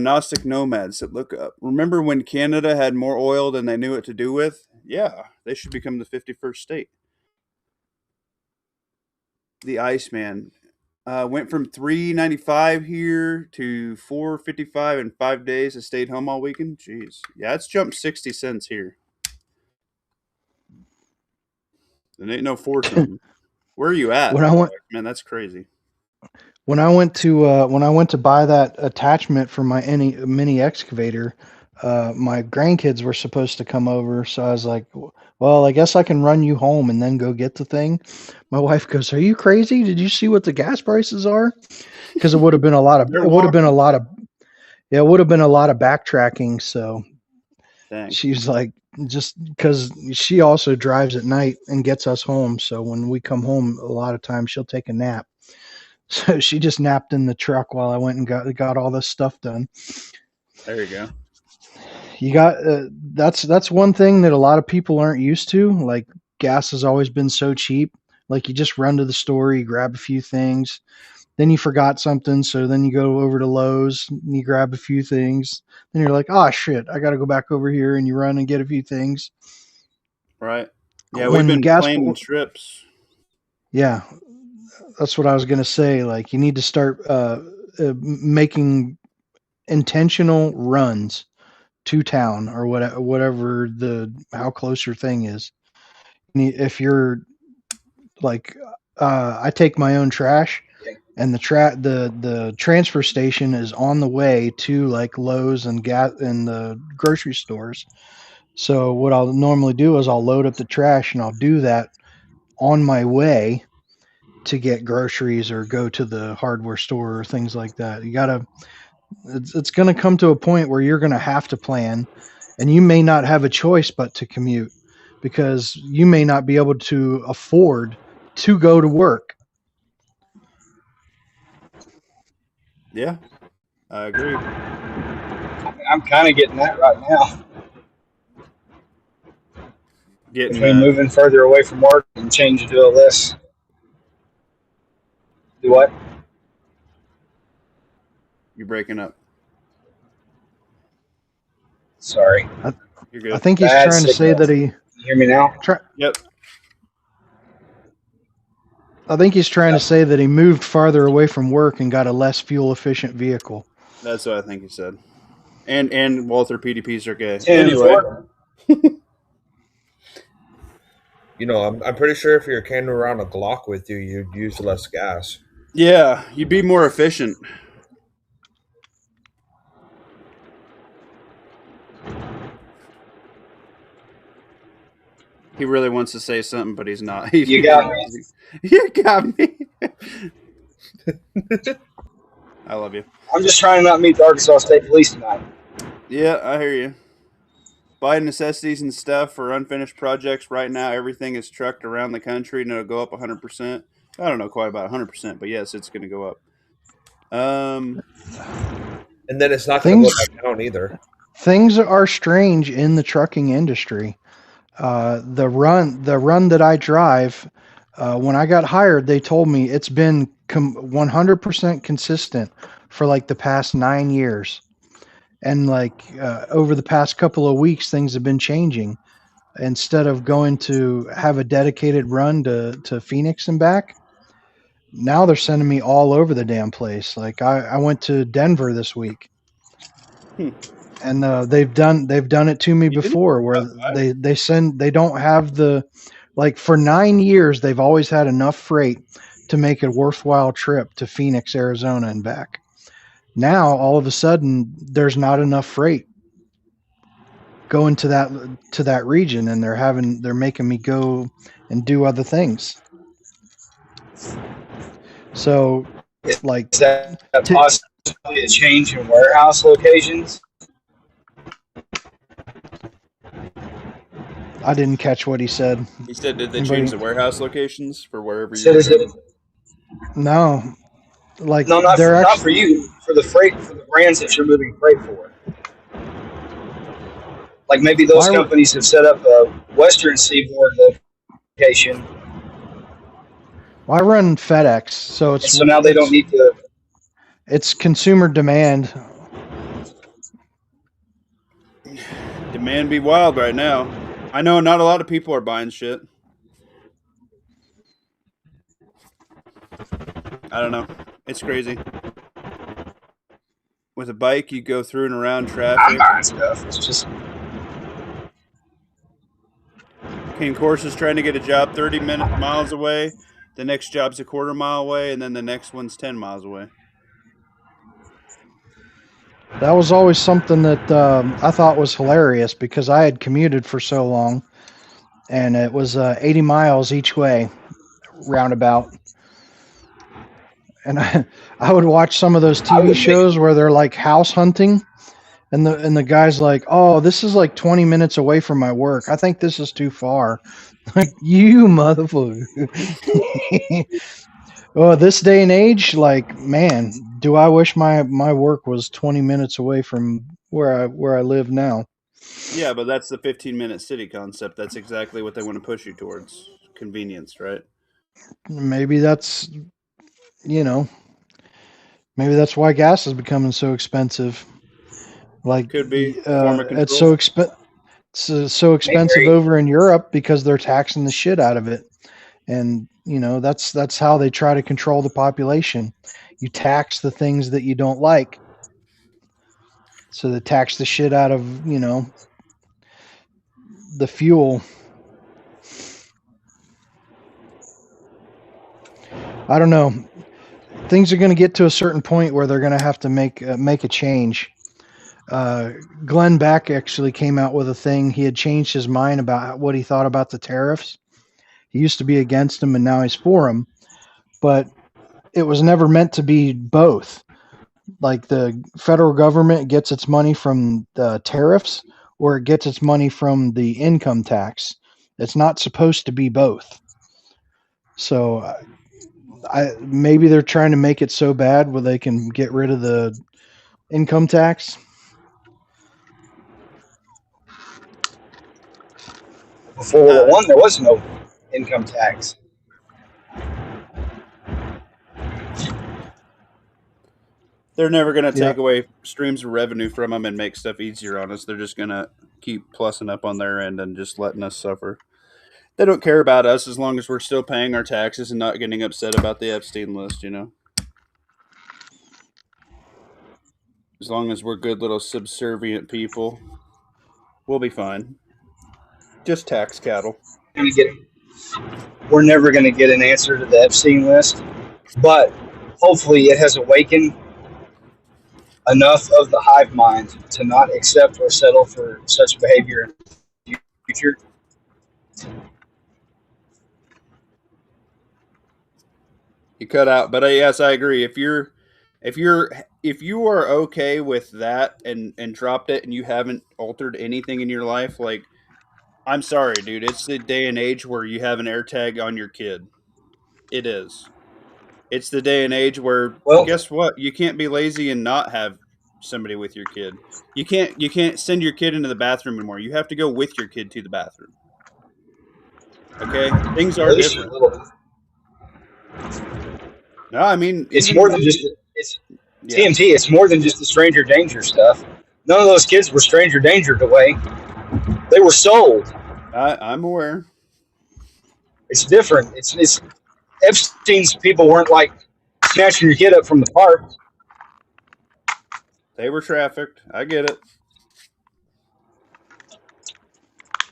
Gnostic Nomads that look up. Remember when Canada had more oil than they knew what to do with? Yeah, they should become the 51st state. The Iceman went from $3.95 here to $4.55 in 5 days. I stayed home all weekend. Jeez, yeah, it's jumped 60 cents here. There ain't no fortune. Where are you at? When I went Man, that's crazy. when I went to buy that attachment for my mini excavator, my grandkids were supposed to come over, so I was like, well, I guess I can run you home and then go get the thing. My wife goes, "Are you crazy? Did you see what the gas prices are?" Because it would have been a lot of backtracking. So Dang. she's like, just because she also drives at night and gets us home. So when we come home, a lot of times she'll take a nap. So she just napped in the truck while I went and got all this stuff done. There you go. You got that's one thing that a lot of people aren't used to. Like gas has always been so cheap. Like you just run to the store, you grab a few things, then you forgot something, so then you go over to Lowe's and you grab a few things. Then you're like, oh shit, I got to go back over here, and you run and get a few things. Right. Yeah, When we've been gas- planning trips. Yeah, that's what I was gonna say. Like you need to start making intentional runs to town or whatever how close your thing is. If you're like, I take my own trash, and the transfer station is on the way to like Lowe's and gas and the grocery stores. So what I'll normally do is I'll load up the trash, and I'll do that on my way to get groceries or go to the hardware store or things like that. It's going to come to a point where you're going to have to plan, and you may not have a choice but to commute because you may not be able to afford to go to work. Yeah, I agree. I'm kind of getting that right now. Getting Between moving further away from work and changing to a less. Do what? you're breaking up. Sorry. You're good. I think he's Bad trying to say signal. that he Can you hear me now? Yep. I think he's trying to say that he moved farther away from work and got a less fuel efficient vehicle. That's what I think he said. And Walther PDPs are gay. Tim Anyway, Ford. You know, I'm pretty sure if you're carrying around a Glock with you, you'd use less gas. yeah, you'd be more efficient. He really wants to say something, but he's not. You got me. You got me. I love you. I'm just trying to not meet the Arkansas State Police tonight. Yeah, I hear you. Buy necessities and stuff for unfinished projects. Right now, everything is trucked around the country, and it'll go up 100%. I don't know quite about 100%, but yes, it's going to go up. And then it's not going to go back down either. Things are strange in the trucking industry. The run that I drive, when I got hired, they told me it's been 100% consistent for like the past 9 years. And like over the past couple of weeks, things have been changing. Instead of going to have a dedicated run to Phoenix and back, now they're sending me all over the damn place. Like I went to Denver this week. And they've done it to me before, where they don't have the, like, for 9 years they've always had enough freight to make a worthwhile trip to Phoenix, Arizona and back. Now all of a sudden there's not enough freight going to that region, and they're making me go and do other things. So, like, Is that possibly a change in warehouse locations? I didn't catch what he said. He said, did they change the warehouse locations for wherever So you're is it, No, like no, not they're for you, for the freight, for the brands that you're moving freight for. Like maybe those companies have set up a Western Seaboard location. Well, I run FedEx, so now they don't need to. It's consumer demand. Demand be wild right now. I know not a lot of people are buying shit. I don't know. It's crazy. With a bike, you go through and around traffic. I'm buying stuff. It's just. King Course is trying to get a job 30 miles away. The next job's a quarter mile away, and then the next one's 10 miles away. That was always something that I thought was hilarious, because I had commuted for so long, and it was 80 miles each way, roundabout. And I would watch some of those TV shows where they're like house hunting, and the guy's like, "Oh, this is like 20 minutes away from my work. I think this is too far." Like, you motherfucker. Well, this day and age, like, man, do I wish my work was 20 minutes away from where I live now. Yeah, but that's the 15-minute city concept. That's exactly what they want to push you towards. Convenience, right? Maybe that's, maybe that's why gas is becoming so expensive. Like, could be form of control. It's so expensive over in Europe because they're taxing the shit out of it. And, that's how they try to control the population. You tax the things that you don't like. So they tax the shit out of, the fuel. I don't know. Things are going to get to a certain point where they're going to have to make a change. Glenn Beck actually came out with a thing. He had changed his mind about what he thought about the tariffs. He used to be against them, and now he's for them. But it was never meant to be both. Like, the federal government gets its money from the tariffs, or it gets its money from the income tax. It's not supposed to be both. So maybe they're trying to make it so bad where they can get rid of the income tax. Before the one, there was no income tax. They're never going to take away streams of revenue from them and make stuff easier on us. They're just going to keep plussing up on their end and just letting us suffer. They don't care about us as long as we're still paying our taxes and not getting upset about the Epstein list, you know? As long as we're good little subservient people, we'll be fine. Just tax cattle. We're never going to get an answer to the Epstein list, but hopefully it has awakened enough of the hive mind to not accept or settle for such behavior in the future. You cut out, but yes, I agree. If you are okay with that and dropped it and you haven't altered anything in your life, like, I'm sorry, dude. It's the day and age where you have an AirTag on your kid. It is. It's the day and age where, Well, guess what? You can't be lazy and not have somebody with your kid. You can't send your kid into the bathroom anymore. You have to go with your kid to the bathroom. Okay, things are different. No, I mean, it's more than just TMT. It's more than just the stranger danger stuff. None of those kids were stranger dangered away. They were sold. I'm aware. It's different. It's Epstein's people weren't like snatching your kid up from the park. They were trafficked. I get it.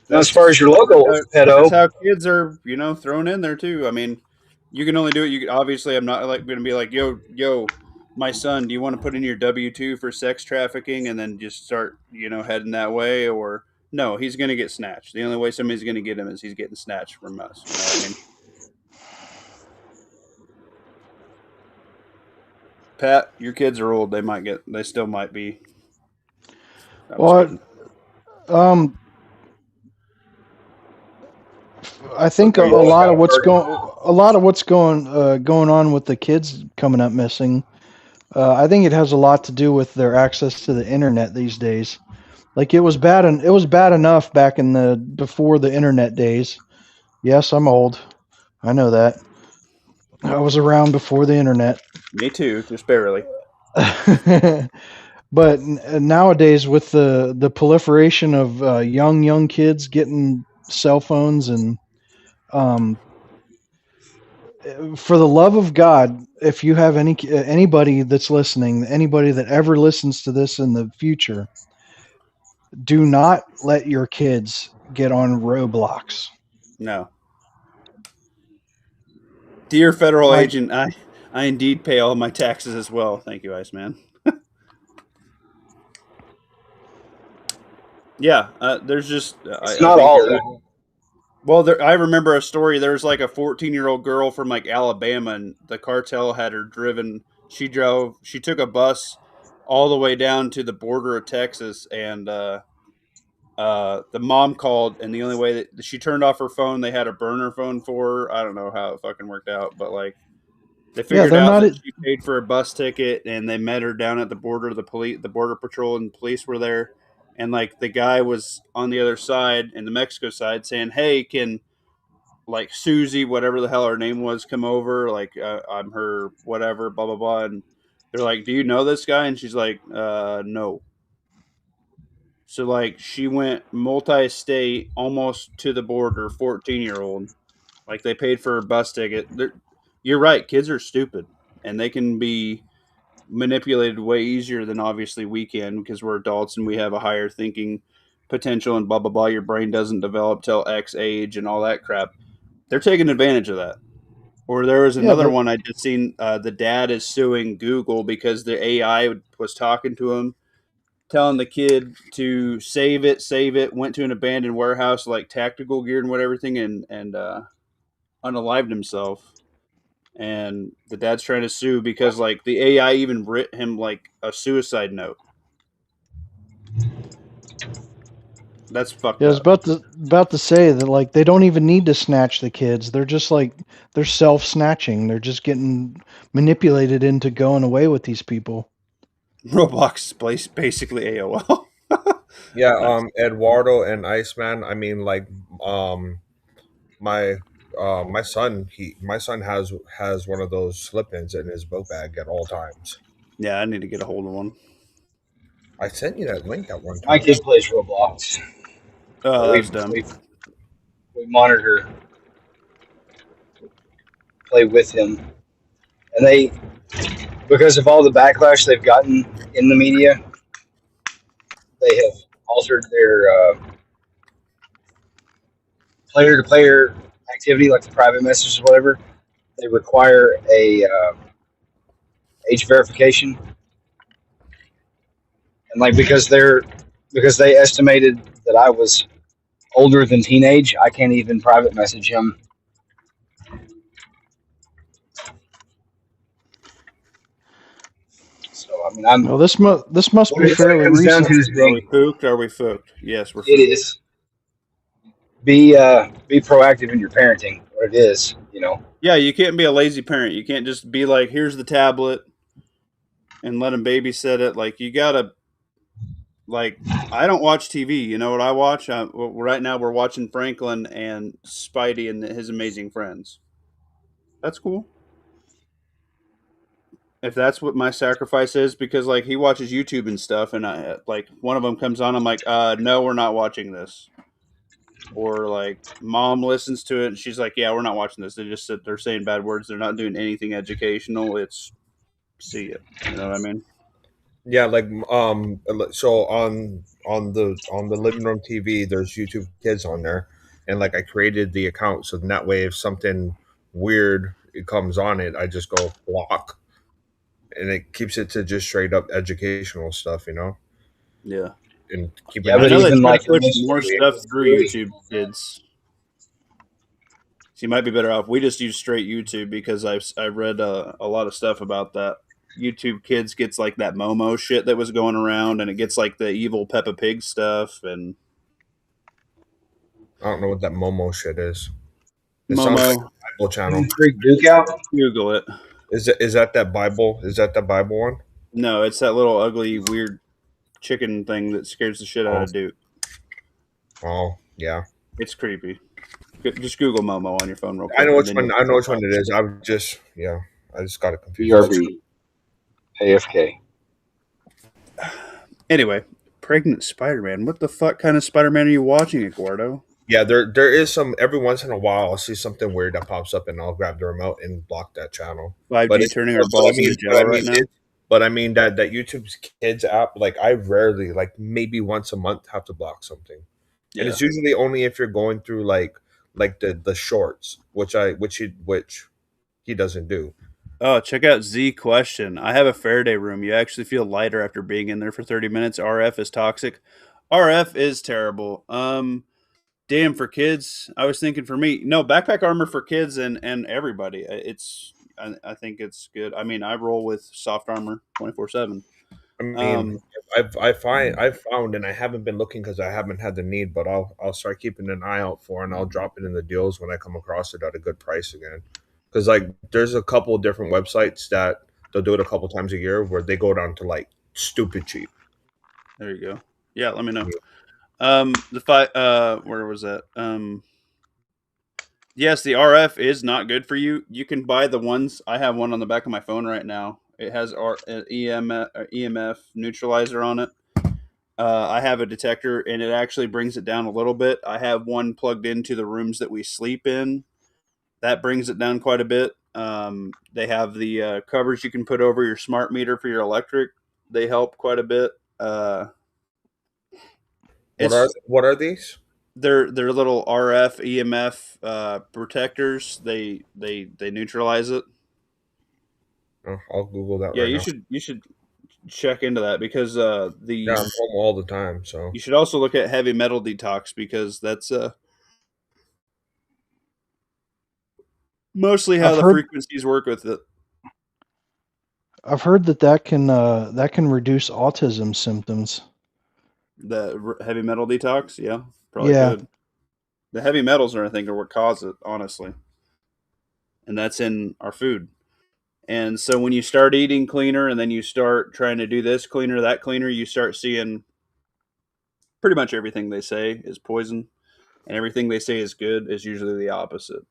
Now, as far as your logo, pedo, that's how kids are, thrown in there too. I mean, you can only do it. Obviously, I'm not like going to be like, yo, my son, do you want to put in your W-2 for sex trafficking and then just start, heading that way? Or no, he's going to get snatched. The only way somebody's going to get him is he's getting snatched from us. You know what I mean? Pat, your kids are old. They still might be. Well, I think a lot of what's going on with the kids coming up missing. I think it has a lot to do with their access to the internet these days. Like it was bad enough back before the internet days. Yes, I'm old. I know that. I was around before the internet. Me too, just barely. But nowadays, with the proliferation of young kids getting cell phones, and for the love of God, if you have anybody that's listening, anybody that ever listens to this in the future, do not let your kids get on Roblox. No. Dear federal agent, I indeed pay all my taxes as well. Thank you, Iceman. Yeah, there's just... it's not all. Well, I remember a story. There was like a 14-year-old girl from like Alabama, and the cartel had her driven. She took a bus all the way down to the border of Texas, and the mom called, and the only way that she turned off her phone, they had a burner phone for her. I don't know how it fucking worked out, but like they figured out that she paid for a bus ticket, and they met her down at the border. The border patrol and police were there, and like the guy was on the other side, in the Mexico side, saying, "Hey, can like Susie, whatever the hell her name was, come over? Like I'm her whatever, blah blah blah." And they're like, "Do you know this guy?" And she's like, "No." So, like, she went multi-state, almost to the border, 14-year-old. Like, they paid for her bus ticket. You're right. Kids are stupid. And they can be manipulated way easier than, obviously, we can because we're adults and we have a higher thinking potential and blah, blah, blah. Your brain doesn't develop till X age and all that crap. They're taking advantage of that. Or there was another one I just seen. The dad is suing Google because the AI was talking to him, telling the kid to save it, went to an abandoned warehouse, like tactical gear and everything, and unalived himself. And the dad's trying to sue because like the AI even writ him like a suicide note. That's fucked up. I was about to say that like they don't even need to snatch the kids. They're just like they're self-snatching. They're just getting manipulated into going away with these people. Roblox is basically AOL. Yeah, Eduardo and Iceman. I mean, like, my son has one of those slip-ins in his book bag at all times. Yeah, I need to get a hold of one. I sent you that link at one time. My kid plays Roblox. Oh, that's dumb. We've we monitor, play with him, and they, because of all the backlash they've gotten in the media, they have altered their player-to-player activity, like the private messages, or whatever. They require a age verification, and like because they estimated that I was older than teenage, I can't even private message him. So I mean, Well, this must what be it fairly comes down recent. to is Are we fooked? Are we fooked? Yes, we're it fooked. is be proactive in your parenting. What it is, you know. Yeah, you can't be a lazy parent. You can't just be like, here's the tablet and let them babysit it. Like, you gotta, like, I don't watch TV. You know what I watch? Right now, we're watching Franklin and Spidey and his amazing friends. That's cool. If that's what my sacrifice is, because like he watches YouTube and stuff, and I like one of them comes on, I'm like, no, we're not watching this. Or like mom listens to it and she's like, yeah, we're not watching this. They just sit there saying bad words. They're not doing anything educational. It's see it. You know what I mean? Yeah, like so on the living room TV, there's YouTube Kids on there, and like I created the account so that way if something weird it comes on it, I just go block, and it keeps it to just straight up educational stuff, Yeah. and keeping Yeah, I but know they even try to like push most more stuff through really, YouTube Kids. So you might be better off. We just use straight YouTube because I read a lot of stuff about that. YouTube Kids gets like that Momo shit that was going around, and it gets like the evil Peppa Pig stuff and I don't know what that Momo shit is. It sounds like Momo. a Bible channel. freak Duke out. Google it. Is that that Bible? Is that the Bible one? No, it's that little ugly weird chicken thing that scares the shit out of Duke. Oh yeah. It's creepy. Just Google Momo on your phone real quick. I know which and then one. I know which one it is. I just got it confused. BRB. AFK. Anyway, pregnant Spider-Man. What the fuck kind of Spider-Man are you watching, Eduardo? Yeah, there is some. Every once in a while, I'll see something weird that pops up, and I'll grab the remote and block that channel. 5G turning our balls into jello right now. But I mean that YouTube's Kids app, like I rarely, like maybe once a month, have to block something, and it's usually only if you're going through like the shorts, which he doesn't do. Oh, check out Z Question. I have a Faraday room. You actually feel lighter after being in there for 30 minutes. RF is toxic. RF is terrible. Damn, for kids. I was thinking for me. No, backpack armor for kids and everybody. I think it's good. I mean, I roll with soft armor 24/7. I mean, I've found, and I haven't been looking because I haven't had the need, but I'll start keeping an eye out for, and I'll drop it in the deals when I come across it at a good price again. Because like, there's a couple of different websites that they'll do it a couple times a year where they go down to like stupid cheap. There you go. Yeah, let me know. Where was that? Yes, the RF is not good for you. You can buy the ones. I have one on the back of my phone right now. It has EMF neutralizer on it. I have a detector, and it actually brings it down a little bit. I have one plugged into the rooms that we sleep in. That brings it down quite a bit. They have the covers you can put over your smart meter for your electric. They help quite a bit. What are these? They're little RF EMF protectors. They neutralize it. Oh, I'll Google that. Yeah, right now. you should check into that because Yeah, I'm home all the time, so you should also look at heavy metal detox because that's mostly how the frequencies work with it. I've heard that can reduce autism symptoms. The heavy metal detox, yeah, probably good. The heavy metals I think are what cause it, honestly, and that's in our food. And so when you start eating cleaner and then you start trying to do this cleaner, that cleaner, you start seeing pretty much everything they say is poison, and everything they say is good is usually the opposite.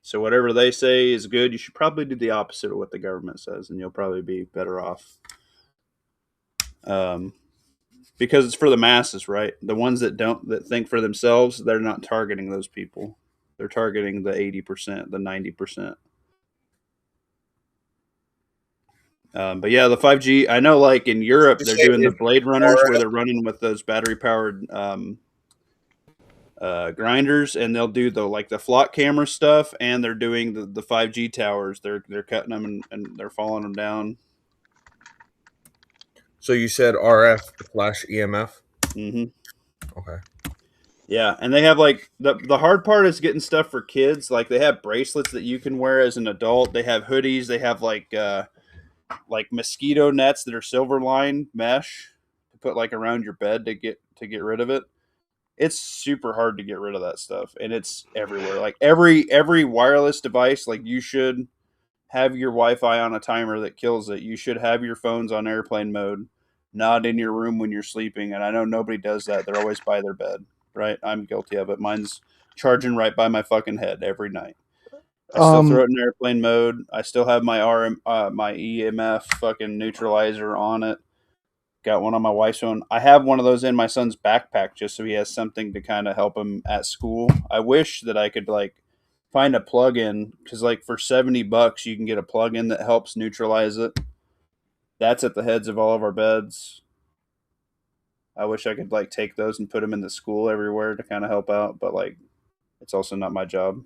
So whatever they say is good, you should probably do the opposite of what the government says, and you'll probably be better off. But because it's for the masses, right? The ones that think for themselves, they're not targeting those people. They're targeting the 80%, the 90%. But yeah, the 5G. I know, like in Europe, they're doing the Blade Runners where they're running with those battery powered grinders, and they'll do the flock camera stuff, and they're doing the 5G towers. They're cutting them and they're falling them down. So you said RF / EMF. Mm-hmm. Okay. Yeah, and they have like the hard part is getting stuff for kids. Like they have bracelets that you can wear as an adult. They have hoodies. They have like mosquito nets that are silver line mesh to put like around your bed to get rid of it. It's super hard to get rid of that stuff, and it's everywhere. Like every wireless device, like you should have your Wi-Fi on a timer that kills it. You should have your phones on airplane mode, not in your room when you're sleeping. And I know nobody does that. They're always by their bed, right? I'm guilty of it. Mine's charging right by my fucking head every night. I still throw it in airplane mode. I still have my my EMF fucking neutralizer on it. Got one on my wife's phone. I have one of those in my son's backpack just so he has something to kind of help him at school. I wish that I could like find a plug-in because like for $70 you can get a plug-in that helps neutralize it. That's at the heads of all of our beds. I wish I could like take those and put them in the school everywhere to kind of help out, but like it's also not my job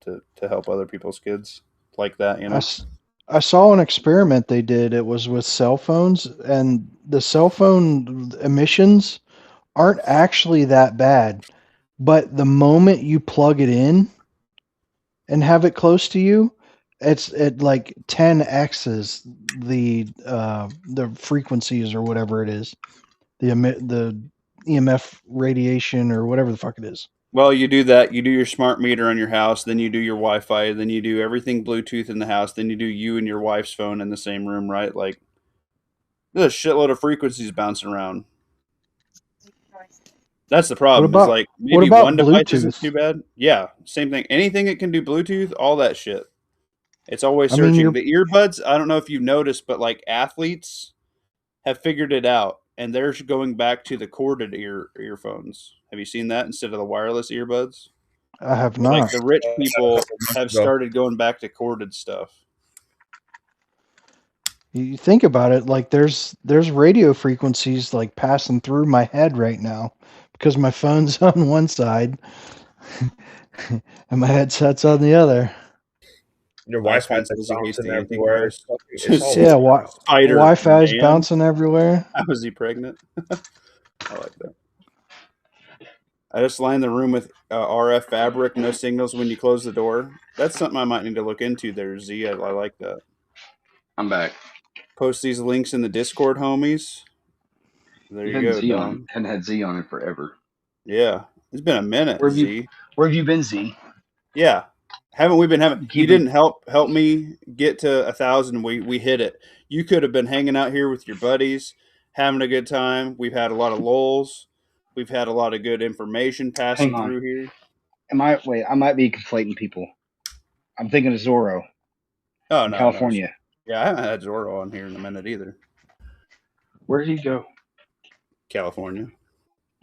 to help other people's kids like that, you know. I saw an experiment they did. It was with cell phones, and the cell phone emissions aren't actually that bad. But the moment you plug it in and have it close to you, it's at like 10x's the frequencies or whatever it is, the EMF radiation or whatever the fuck it is. Well, you do that. You do your smart meter on your house, then you do your Wi-Fi, then you do everything Bluetooth in the house, then you do you and your wife's phone in the same room, right? Like, there's a shitload of frequencies bouncing around. That's the problem. Is like maybe one device isn't too bad. Yeah, same thing. Anything that can do Bluetooth, all that shit. It's always searching. The earbuds, I don't know if you've noticed, but like athletes have figured it out, and they're going back to the corded earphones. Have you seen that instead of the wireless earbuds? I have not. Like the rich people have started going back to corded stuff. You think about it, like there's radio frequencies like passing through my head right now because my phone's on one side and my headset's on the other. Your Wi-Fi's bouncing everywhere. Yeah, Wi-Fi's bouncing everywhere. How is he pregnant? I like that. I just line the room with RF fabric, no signals when you close the door. That's something I might need to look into there, Z. I like that. I'm back. Post these links in the Discord, homies. There you go. Hadn't had Z on it forever. Yeah. It's been a minute, Z. Where have you been, Z? Yeah. Haven't we been having... You didn't help me get to 1,000. We hit it. You could have been hanging out here with your buddies, having a good time. We've had a lot of lulls. We've had a lot of good information passing through here. I might be conflating people. I'm thinking of Zorro. Oh, no. California. No. Yeah, I haven't had Zorro on here in a minute either. Where did he go? California.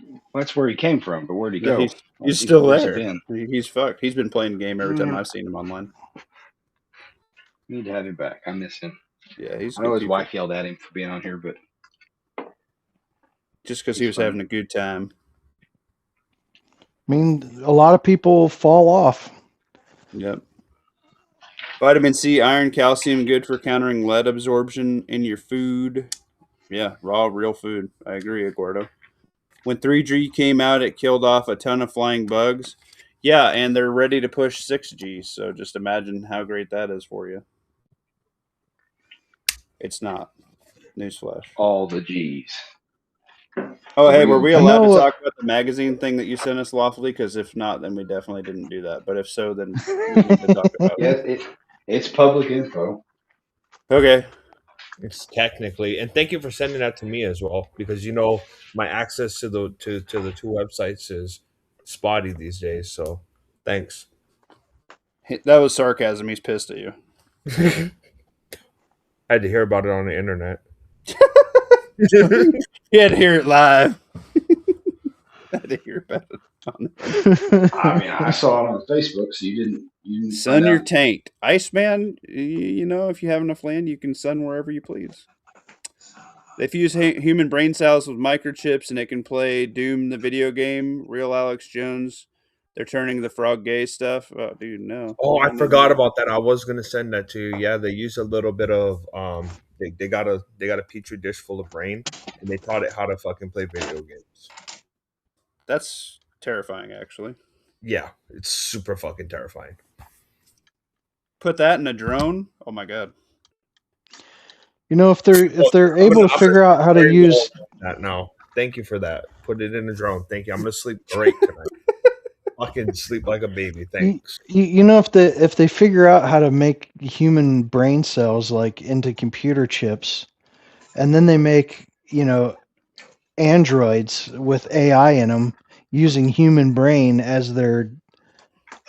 Well, that's where he came from, but where'd he go? He's still there. He's fucked. He's been playing the game every time I've seen him online. Need to have him back. I miss him. Yeah, I know his wife yelled at him for being on here, but just because he was having a good time. I mean, a lot of people fall off. Yep. Vitamin C, iron, calcium, good for countering lead absorption in your food. Yeah, raw, real food. I agree, Eduardo. When 3G came out, it killed off a ton of flying bugs. Yeah, and they're ready to push 6G, so just imagine how great that is for you. It's not. Newsflash. All the G's. Oh, hey, were we allowed to talk about the magazine thing that you sent us lawfully? Because if not, then we definitely didn't do that. But if so, then we need to talk about it. It's public info. Okay. It's technically, and thank you for sending that to me as well, because my access to the two websites is spotty these days. So, thanks. That was sarcasm. He's pissed at you. I had to hear about it on the internet. You had to hear it live. Had to hear about it. I mean, I saw it on Facebook, so you didn't Sun find your out. taint. Iceman, you know, if you have enough land, you can sun wherever you please. They fuse human brain cells with microchips and it can play Doom, the video game, real Alex Jones. They're turning the frog gay stuff. Oh, dude, no. Oh, You I don't need forgot that. about that. I was gonna send that to you. Yeah, they use a little bit of they got a petri dish full of brain and they taught it how to fucking play video games. That's terrifying, actually. Yeah, it's super fucking terrifying. Put that in a drone. Oh my god. You know, if they're I'm able to gonna figure out how to very use well that now. Thank you for that. Put it in a drone. Thank you. I'm gonna sleep great tonight. Fucking sleep like a baby. Thanks. you know, if they figure out how to make human brain cells like into computer chips, and then they make, you know, androids with AI in them using human brain as their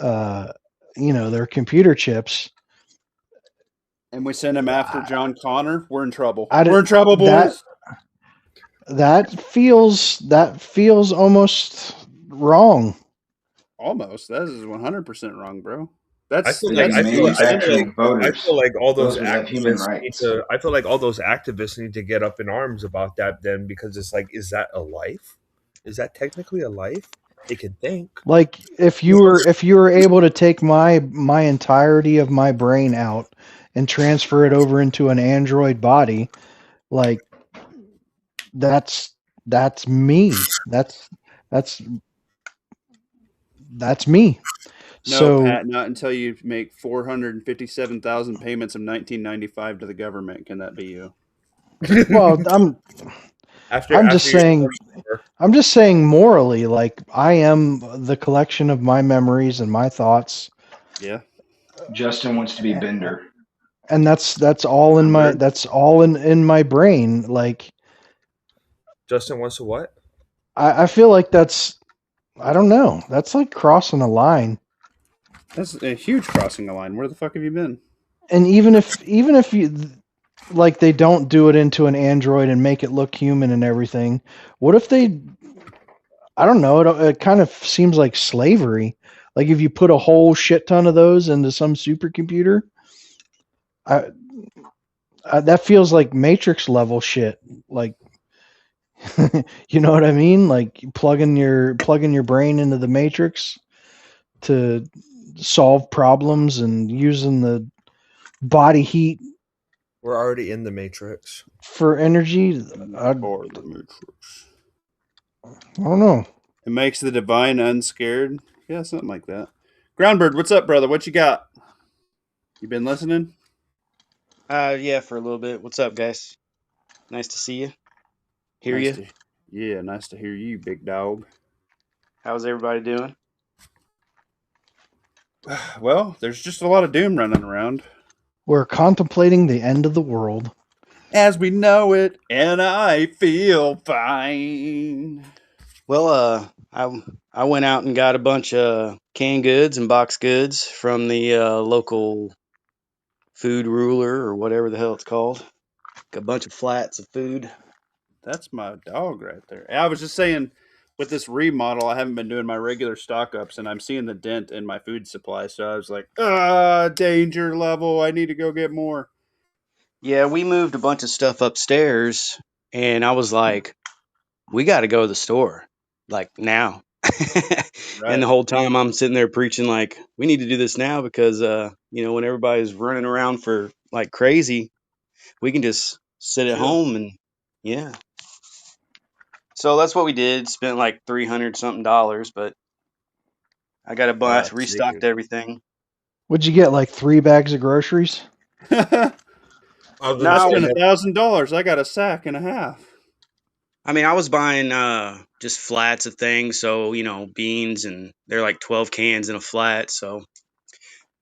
you know, their computer chips. And we send him after John Connor. We're in trouble. I d- We're in trouble, that- boys. That feels almost wrong. Almost. That is 100% wrong, bro. I That's feel that's like manufacturing I voters. feel like all those Those would have human activists need rights. to. I feel like all those activists need to get up in arms about that. Then, because it's like, is that a life? Is that technically a life? It can think. Like if you were able to take my entirety of my brain out and transfer it over into an android body, like that's me. That's me. no, So Pat, not until you make 457,000 payments of 1995 to the government can that be you. well, I'm just you're saying 24, I'm just saying morally, like I am the collection of my memories and my thoughts, Yeah. Justin wants to be Bender. and that's all in my in my brain. Like Justin wants to what? I feel like that's, I don't know, that's like crossing a line. That's a huge crossing the line. Where the fuck have you been? And even if you, like, they don't do it into an android and make it look human and everything, what if they, I don't know, it kind of seems like slavery. Like if you put a whole shit ton of those into some supercomputer, that feels like Matrix level shit. Like, you know what I mean? Like plugging your brain into the Matrix to solve problems and using the body heat We're already in the Matrix. for energy. I Or the Matrix. don't know. It makes the divine unscared. Yeah, something like that. Groundbird, what's up, brother? What you got? You been listening? Yeah, for a little bit. What's up, guys? Nice to see you. Hear Nice you. Yeah, nice to hear you, big dog. How's everybody doing? Well, there's just a lot of doom running around. We're contemplating the end of the world. As we know it, and I feel fine. Well, I went out and got a bunch of canned goods and box goods from the local food ruler or whatever the hell it's called. A bunch of flats of food. That's my dog right there. I was just saying, with this remodel, I haven't been doing my regular stock ups, and I'm seeing the dent in my food supply. So I was like, danger level. I need to go get more. Yeah, we moved a bunch of stuff upstairs, and I was like, we got to go to the store, like now. And the whole time I'm sitting there preaching, like, we need to do this now because, when everybody's running around for like crazy, we can just sit at Chill. home and, yeah. So that's what we did. Spent like $300 something, but I got a bunch, restocked everything. Would you get like 3 bags of groceries? I No, spent $1,000. I got a sack and a half. I mean, I was buying just flats of things. So, beans, and they're like 12 cans in a flat. So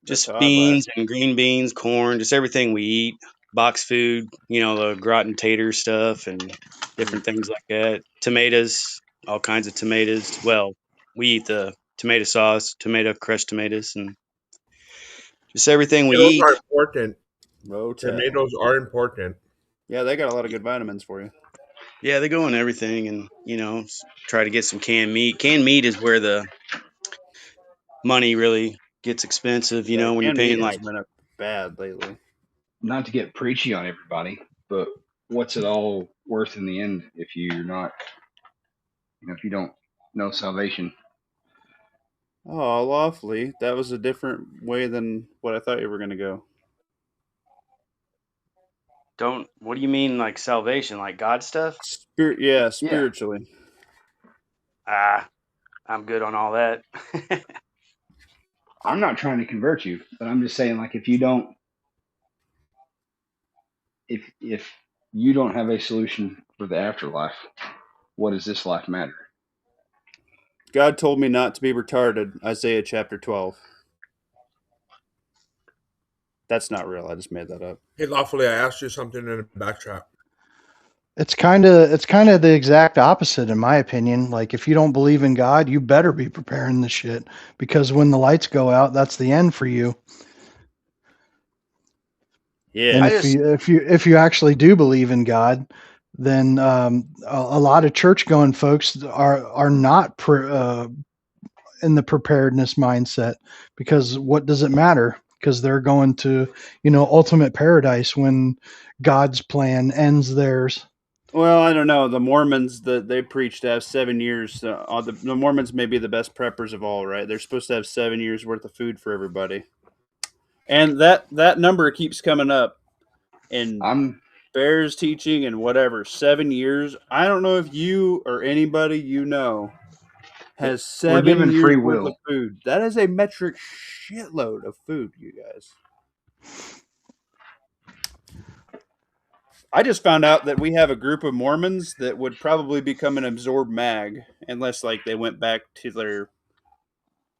just beans and green beans, corn, just everything we eat, box food, the gratin tater stuff and different things like that. Tomatoes, all kinds of tomatoes. Well, we eat the tomato sauce, crushed tomatoes, and just everything we Tomatoes eat. are important. Rotel. Tomatoes are important. Yeah, they got a lot of good vitamins for you. Yeah, they go in everything, and try to get some canned meat. Canned meat is where the money really gets expensive. Yeah, When you're canned meat paying has like, been up bad lately. Not to get preachy on everybody, but what's it all worth in the end if you're not, if you don't know salvation? Oh, lawfully. That was a different way than what I thought you were going to go. don't. What do you mean, like salvation, like God stuff? Yeah, Yeah, spiritually. Ah, I'm good on all that. I'm not trying to convert you, but I'm just saying, like, if you don't, if you don't have a solution for the afterlife, what does this life matter? God told me not to be retarded. Isaiah chapter 12. That's not real. I just made that up. Hey, lawfully, I asked you something in the backtrack. It's kind of the exact opposite in my opinion. Like if you don't believe in God, you better be preparing the shit because when the lights go out, that's the end for you. Yeah. And I if just you actually do believe in God, then a lot of church going folks are not in the preparedness mindset because what does it matter? Because they're going to ultimate paradise when God's plan ends theirs. Well, I don't know. The Mormons that they preach to have 7 years. The Mormons may be the best preppers of all, right? They're supposed to have 7 years worth of food for everybody, and that number keeps coming up in I'm Bears teaching and whatever. 7 years. I don't know if you or anybody has we're 7 given years free worth of will. food. That is a metric shitload of food, you guys. I just found out that we have a group of Mormons that would probably become an absorbed mag unless like they went back to their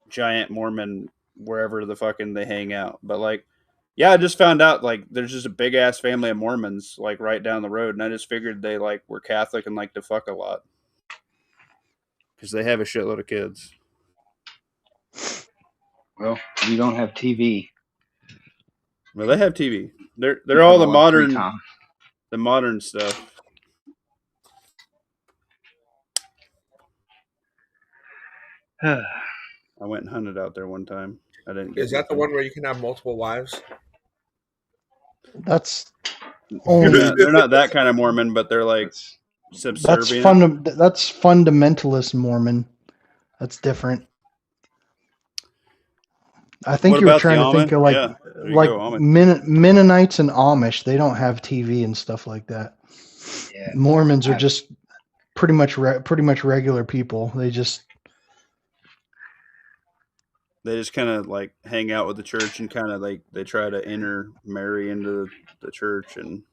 giant Mormon wherever the fucking they hang out. But like yeah, I just found out like there's just a big ass family of Mormons like right down the road and I just figured they like were Catholic and like to fuck a lot. Cuz they have a shitload of kids. Well, you don't have TV. Well, they have TV. They're You all have a lot of free time. the modern stuff. I went and hunted out there one time. I didn't get Is that the nothing. one where you can have multiple wives? That's They're only not that kind of Mormon, but they're like subservient. that's fundamentalist Mormon. That's different. I think What you were about the trying to think Amish? of Yeah, there you go, Amish. Mennonites and Amish. They don't have TV and stuff like that. Yeah. Mormons are just pretty much regular people. They just kind of like hang out with the church and kind of like they try to intermarry into the church. And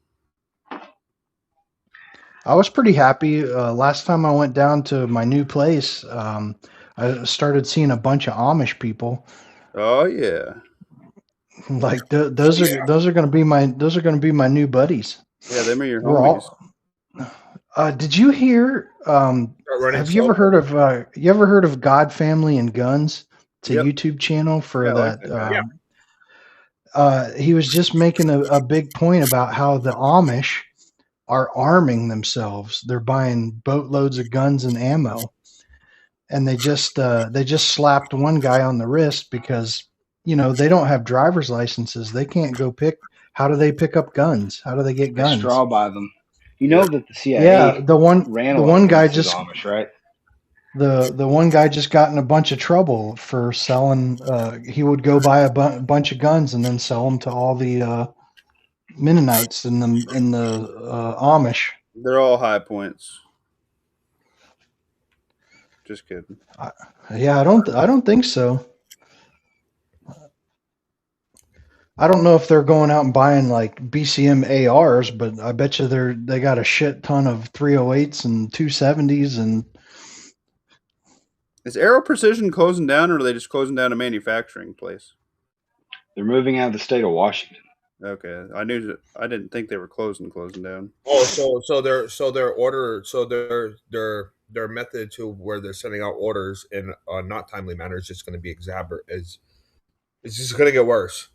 I was pretty happy. Last time I went down to my new place, I started seeing a bunch of Amish people. oh yeah, Like those are going to be my new buddies. yeah, them are your We're homies. all. Did you hear? Have you ever heard of God, Family, and Guns? It's a Yep. YouTube channel for Yeah, I that. like that He was just making a big point about how the Amish are arming themselves. They're buying boatloads of guns and ammo, and they just slapped one guy on the wrist because they don't have driver's licenses. They can't go pick. How do they pick up guns? How do they get guns? They straw buy them. You know that the CIA Yeah, the one guy just Amish, right? The one guy just got in a bunch of trouble for selling. He would go buy a bunch of guns and then sell them to all the Mennonites and the Amish. They're all high points. Just kidding. Yeah, I don't think so. I don't know if they're going out and buying like BCM ARs, but I bet you they got a shit ton of 308s and 270s and. Is Aero Precision closing down, or are they just closing down a manufacturing place? They're moving out of the state of Washington. Okay, I didn't think they were closing down. Oh, so their method to where they're sending out orders in a not timely manner is just going to be it's just going to get worse.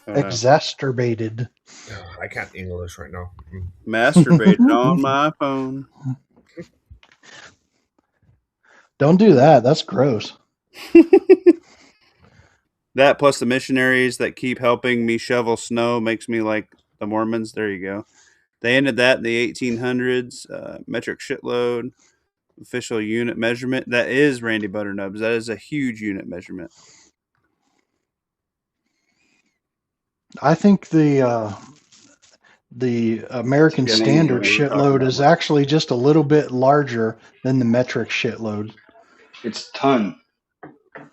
Exacerbated. I can't English right now. Masturbated on my phone. Don't do that. That's gross. That plus the missionaries that keep helping me shovel snow makes me like the Mormons. There you go. They ended that in the 1800s. Metric shitload, official unit measurement. That is Randy Butternubs. That is a huge unit measurement. I think the American Yeah, Standard we were talking shitload about is actually just a little bit larger than the metric shitload. It's ton.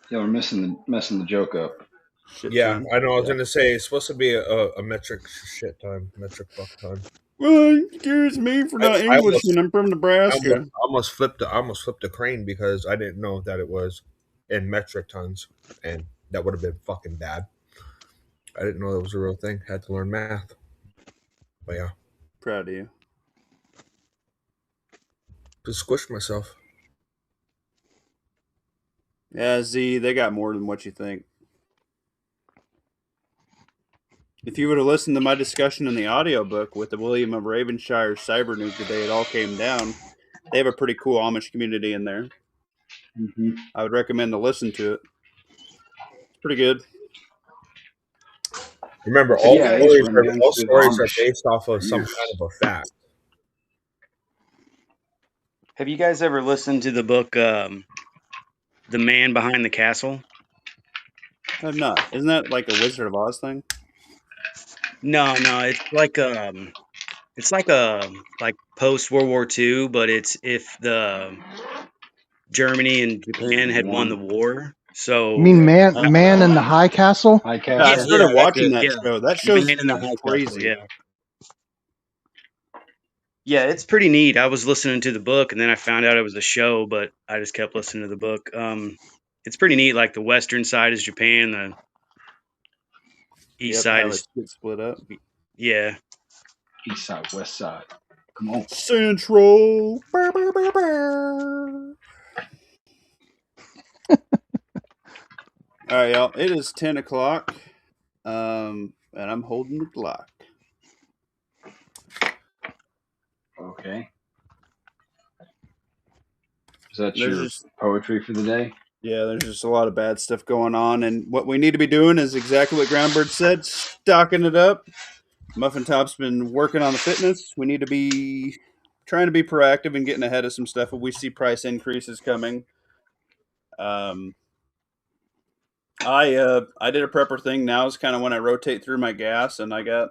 Y'all are messing the joke up. Shit Yeah, ton. I know. I was Yeah. gonna say it's supposed to be a metric shit ton, metric buck ton. Well, excuse me for not I English, and I'm from Nebraska. I almost flipped the crane because I didn't know that it was in metric tons, and that would have been fucking bad. I didn't know that was a real thing. Had to learn math. But yeah, Proud of you. just squished myself. Yeah, Z, they got more than what you think. If you would have listened to my discussion in the audiobook with the William of Ravenshire cyber nuke the day it all came down, they have a pretty cool Amish community in there. Mm-hmm. I would recommend to listen to it. It's pretty good. Remember, all Yeah, stories are based off of some kind of a fact. Have you guys ever listened to the book The Man Behind the Castle? I'm not. Isn't that like a Wizard of Oz thing? No, it's like like post World War II, but it's if the Germany and Japan had won the war. So You mean Man in the High Castle? High Yeah, I Castle. started watching that's that it, show. That show's Man in the High crazy. Castle, yeah. Yeah, it's pretty neat. I was listening to the book, and then I found out it was a show, but I just kept listening to the book. It's pretty neat. Like the western side is Japan, the east side how is it gets split up. yeah. East side, west side. Come on. Central. Burr, burr, burr, burr. All right, y'all. It is 10 o'clock, and I'm holding the Glock. Okay. Is that There's your just- poetry for the day? Yeah, there's just a lot of bad stuff going on, and what we need to be doing is exactly what Groundbird said, stocking it up. Muffin Top's been working on the fitness. We need to be trying to be proactive and getting ahead of some stuff if we see price increases coming. I did a prepper thing. Now is kind of when I rotate through my gas, and I got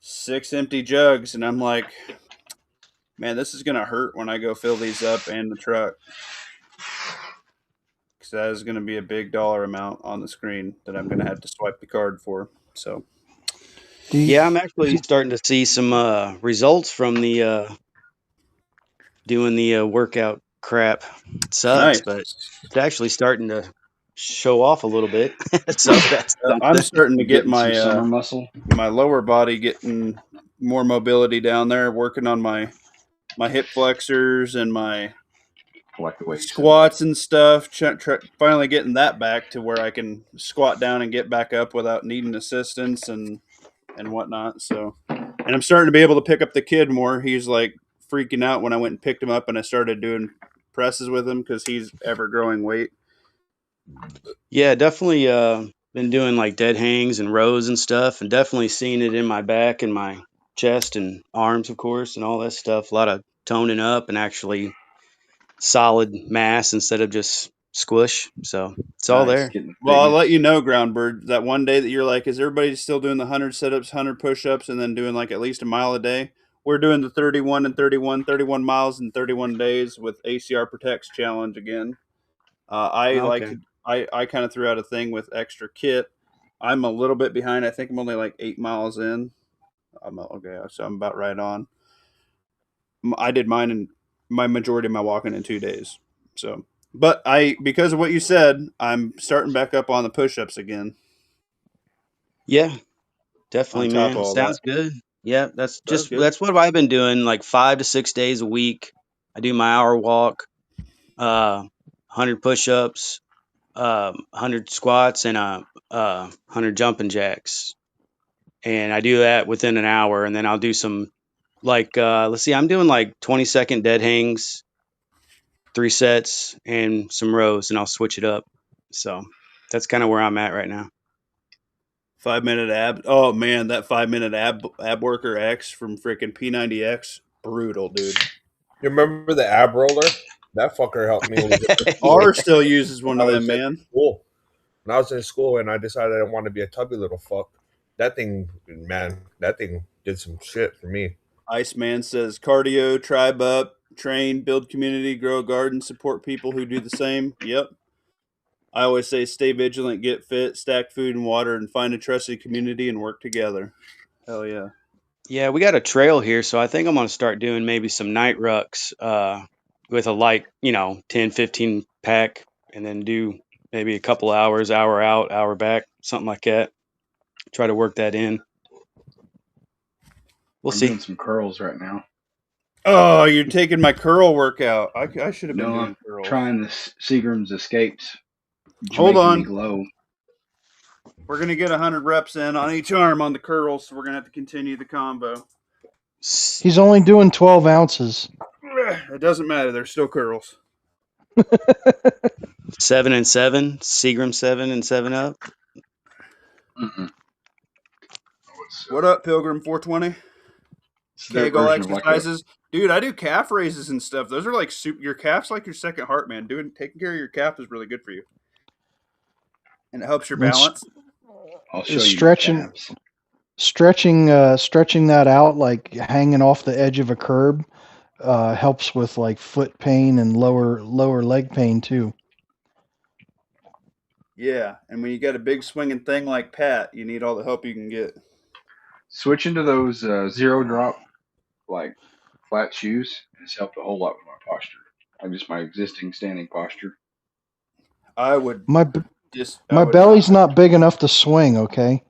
6 empty jugs, and I'm like, man, this is gonna hurt when I go fill these up and the truck, because that is gonna be a big dollar amount on the screen that I'm gonna have to swipe the card for. So Yeah, I'm actually starting to see some results from the doing the workout crap. It sucks, nice. but it's actually starting to show off a little bit. So that's I'm starting to get Getting some summer my muscle. my lower body getting more mobility down there. Working on my hip flexors and my I like the way you said squats and stuff. Finally getting that back to where I can squat down and get back up without needing assistance and whatnot. So, and I'm starting to be able to pick up the kid more. He's like freaking out when I went and picked him up and I started doing presses with him because he's ever growing weight. yeah, definitely been doing like dead hangs and rows and stuff, and definitely seeing it in my back and my chest and arms, of course, and all that stuff. A lot of toning up and actually solid mass instead of just squish. So it's all Nice. there. Getting the Well, I'll fitness. let you know, Groundbird, that one day that you're like, is everybody still doing the 100 sit-ups, 100 push-ups, and then doing like at least a mile a day? We're doing the 31 and 31 miles in 31 days with ACR Protects Challenge again. Okay. I kind of threw out a thing with extra kit. I'm a little bit behind. I think I'm only like 8 miles in. Okay, so I'm about right on. I did mine in my majority of my walking in 2 days. So, but because of what you said, I'm starting back up on the push-ups again. Yeah, definitely, On top man. of all Sounds that. good. Yeah, that's good. that's what I've been doing, like 5 to 6 days a week. I do my hour walk, 100 push-ups, 100 squats and 100 jumping jacks, and I do that within an hour, and then I'll do some let's see, I'm doing like 20-second dead hangs, 3 sets, and some rows, and I'll switch it up. So that's kind of where I'm at right now. 5-minute ab. Oh man, that 5-minute ab worker X from freaking P90X, brutal, dude. You remember the ab roller? That fucker helped me. R still uses one of them, man. School. When I was in school and I decided I didn't want to be a tubby little fuck, that thing did some shit for me. Iceman says cardio, tribe up, train, build community, grow a garden, support people who do the same. Yep. I always say stay vigilant, get fit, stack food and water, and find a trusted community and work together. Hell yeah. Yeah, we got a trail here, so I think I'm going to start doing maybe some night rucks with a light, 10, 15 pack, and then do maybe a couple hours, hour out, hour back, something like that. Try to work that in. We'll I'm see. doing some curls right now. Oh, you're taking my curl workout. I should have been doing I'm curls. trying this Seagram's Escapes. Hold on. Glow. We're going to get 100 reps in on each arm on the curls, so we're going to have to continue the combo. He's only doing 12 ounces. It doesn't matter. They're still curls. 7 and 7, Seagram 7 and 7 up. Mm-mm. What up, Pilgrim 420? Kegel exercises. Dude, I do calf raises and stuff. Those are like your calf's like your second heart, man. Taking care of your calf is really good for you. And it helps your balance. I'll show you stretching that out, like hanging off the edge of a curb, helps with like foot pain and lower leg pain too. Yeah, and when you got a big swinging thing like Pat, you need all the help you can get. Switching to those zero drop, like flat shoes, has helped a whole lot with my posture. Just my existing standing posture. I would my belly's not big enough to swing. Okay.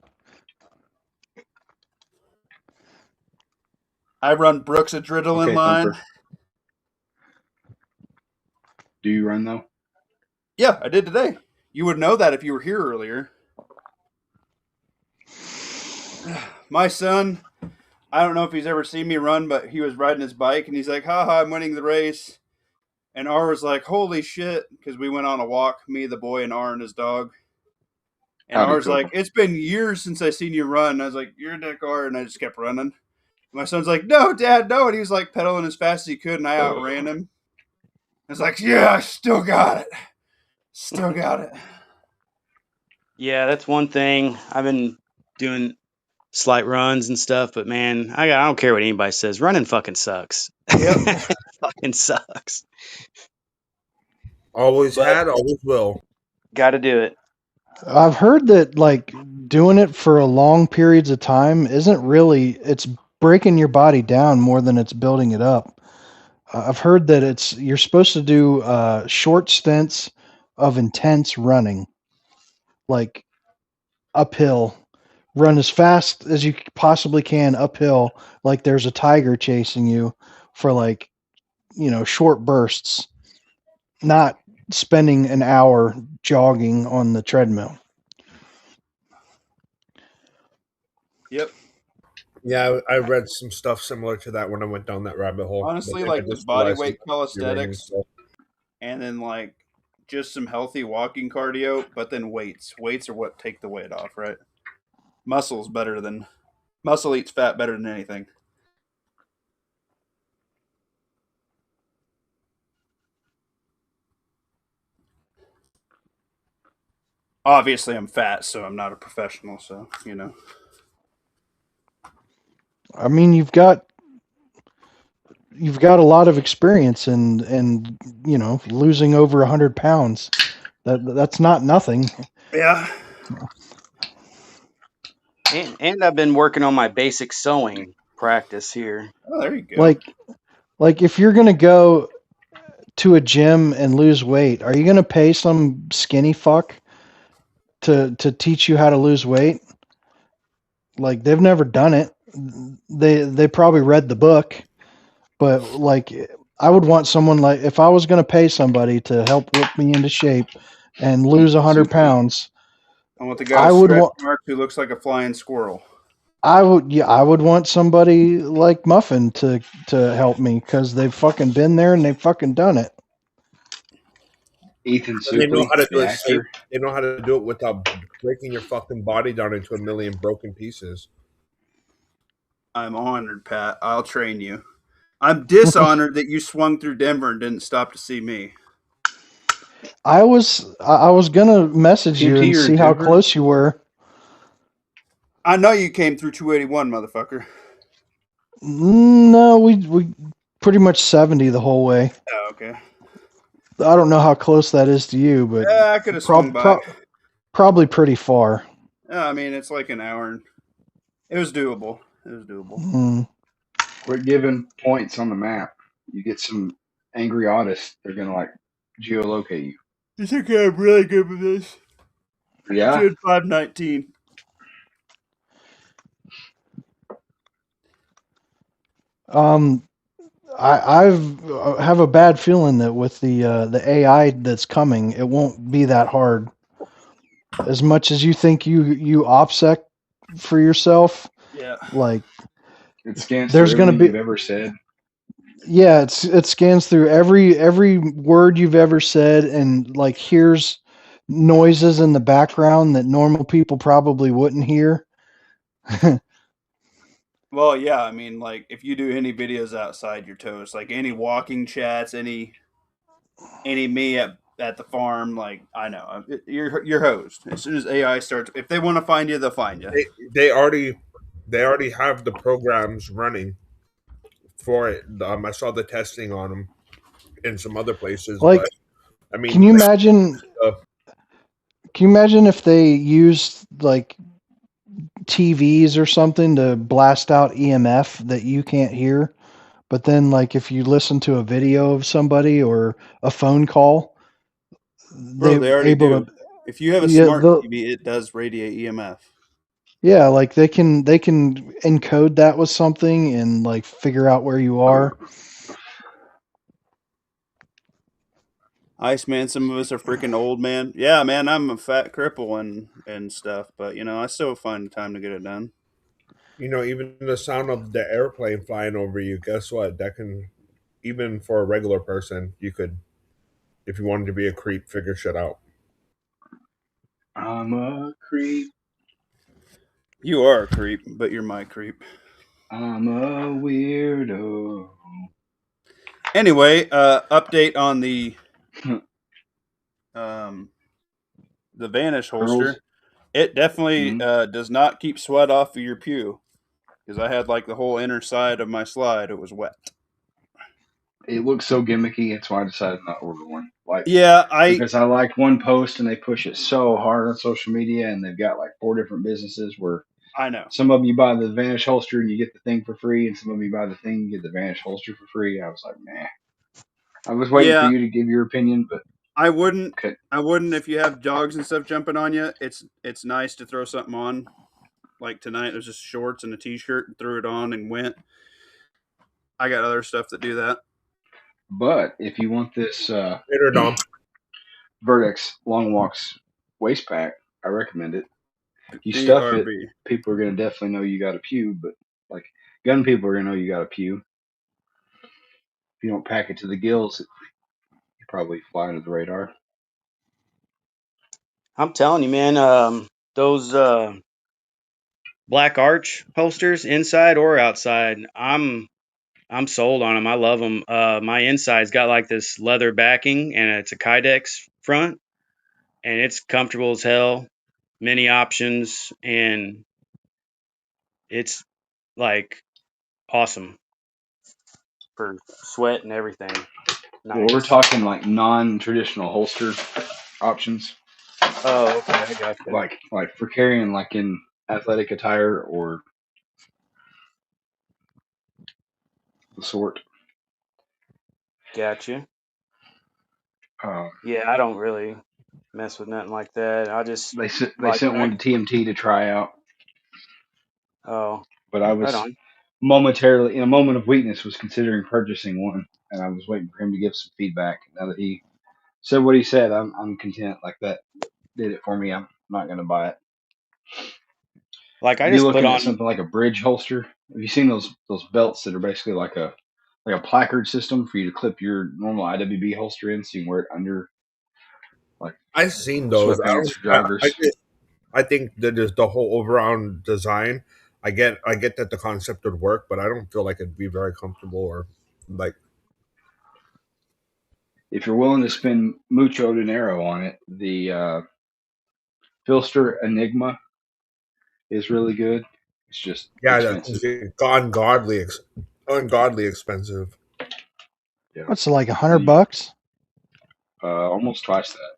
I run Brooks Adrenaline line. Thumper. Do you run though? Yeah, I did today. You would know that if you were here earlier. My son, I don't know if he's ever seen me run, but he was riding his bike and he's like, haha, I'm winning the race. And R was like, holy shit, because we went on a walk, me, the boy, and R and his dog. And R was like, it's been years since I seen you run. And I was like, you're a dick, R. And I just kept running. My son's like, no, Dad, no. And he was like pedaling as fast as he could, and I outran him. I was like, yeah, I still got it. Still got it. Yeah, that's one thing. I've been doing slight runs and stuff, but man, I don't care what anybody says. Running fucking sucks. Yep. Fucking sucks. Always had, always will. Got to do it. I've heard that like doing it for a long periods of time isn't really, it's breaking your body down more than it's building it up. I've heard that you're supposed to do short stints of intense running, like uphill. Run as fast as you possibly can uphill, like there's a tiger chasing you for like, short bursts, not spending an hour jogging on the treadmill. Yep. Yeah, I read some stuff similar to that when I went down that rabbit hole. Honestly, like the body weight calisthenics and then like just some healthy walking cardio, but then weights. Weights are what take the weight off, right? Muscle eats fat better than anything. Obviously, I'm fat, so I'm not a professional. So I mean, you've got a lot of experience and losing over 100 pounds. That's not nothing. Yeah. And I've been working on my basic sewing practice here. Oh, there you go. Like if you're gonna go to a gym and lose weight, are you gonna pay some skinny fuck to teach you how to lose weight? Like they've never done it. They probably read the book, but like I would want someone, like if I was gonna pay somebody to help whip me into shape, and lose Ethan 100 Suplee. pounds. I want the guy I with would stretch want. marks who looks like a flying squirrel. I would want somebody like Muffin to help me because they've fucking been there and they've fucking done it. Ethan And they know Suplee, how to do the it safe. actor. They know how to do it without breaking your fucking body down into a million broken pieces. I'm honored, Pat. I'll train you. I'm dishonored that you swung through Denver and didn't stop to see me. I was gonna message you TMT and or see how Denver? close you were. I know you came through 281, motherfucker. No, we pretty much 70 the whole way. Oh, okay. I don't know how close that is to you, but Yeah, I could have swung by. probably pretty far. I mean, it's like an hour. It was doable. Quit giving points on the map. You get some angry autists, they're gonna like geolocate you. You think I'm really good with this? Yeah. Dude, 519. I have a bad feeling that with the AI that's coming, it won't be that hard. As much as you think you OPSEC for yourself, Yeah. like It scans there's through gonna everything be you've ever said. yeah, it scans through every word you've ever said and like hears noises in the background that normal people probably wouldn't hear. Well, yeah, I mean, like if you do any videos outside your toast, like any walking chats, any me at the farm, like I know you're your host. As soon as AI starts, if they want to find you, they'll find you. They already have the programs running for it. I saw the testing on them in some other places. Like, but I mean, can you imagine? Can you imagine if they used like TVs or something to blast out EMF that you can't hear? But then, like, if you listen to a video of somebody or a phone call, Bro, they already able do. to. If you have a Yeah, smart TV, it does radiate EMF. Yeah, like they can encode that with something and like figure out where you are. Iceman, some of us are freaking old, man. Yeah, man, I'm a fat cripple and stuff, but you know, I still find time to get it done. You know, even the sound of the airplane flying over you, guess what? That can, even for a regular person, you could, if you wanted to be a creep, figure shit out. I'm a creep. You are a creep, but you're my creep. I'm a weirdo. Anyway, update on the Vanish holster. Girls. It definitely does not keep sweat off of your pew, because I had like the whole inner side of my slide. It was wet. It looks so gimmicky. That's why I decided not to order one. Like, yeah, because I liked one post and they push it so hard on social media, and they've got like 4 different businesses where I know some of them you buy the Vanish holster and you get the thing for free, and some of them you buy the thing and you get the Vanish holster for free. I was like, nah. I was waiting for you to give your opinion, but I wouldn't. Okay. I wouldn't if you have dogs and stuff jumping on you. It's nice to throw something on. Like tonight, it was just shorts and a t-shirt, and threw it on and went. I got other stuff that do that. But if you want this Vertex Long Walks waist pack, I recommend it. If you stuff it, people are going to definitely know you got a pew, but like gun people are going to know you got a pew. If you don't pack it to the gills, you probably fly under the radar. I'm telling you, man, those Black Arch holsters, inside or outside, I'm sold on them. I love them. My inside's got like this leather backing, and it's a Kydex front, and it's comfortable as hell. Many options, and it's like awesome for sweat and everything. Nice. Well, we're talking like non-traditional holster options. Oh, okay, I got you. Like for carrying like in athletic attire or the sort. Gotcha. Yeah, I don't really mess with nothing like that. I just they sent one to TMT to try out. Oh, but I was momentarily in a moment of weakness was considering purchasing one, and I was waiting for him to give some feedback. Now that he said what he said. I'm content. Like that did it for me. I'm not gonna buy it. Like I Be just put looking at on. something like a bridge holster. Have you seen those belts that are basically like a placard system for you to clip your normal IWB holster in, so you can wear it under like I've seen those. sweatpants or joggers. I think that is the whole overall design. I get that the concept would work, but I don't feel like it'd be very comfortable or like. If you're willing to spend mucho dinero on it, the Filster Enigma is really good. It's just expensive. Ungodly expensive. Yeah. What's it, like $100? Almost twice that.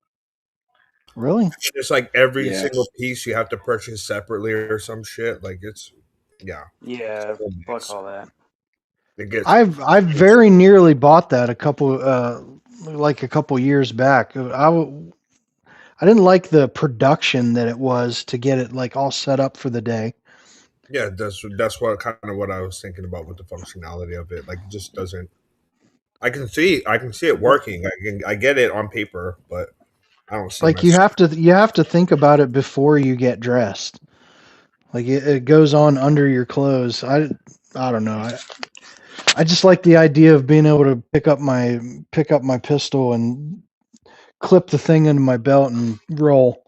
Really? It's like every single piece you have to purchase separately or some shit. Like it's, yeah. Yeah, fuck all that. I've very nearly bought that a couple years back. I didn't like the production that it was to get it like all set up for the day. Yeah, that's what I was thinking about with the functionality of it. Like, it just doesn't. I can see it working. I get it on paper, but I don't see. Like you have to think about it before you get dressed. Like it goes on under your clothes. I don't know. I just like the idea of being able to pick up my pistol and clip the thing into my belt and roll.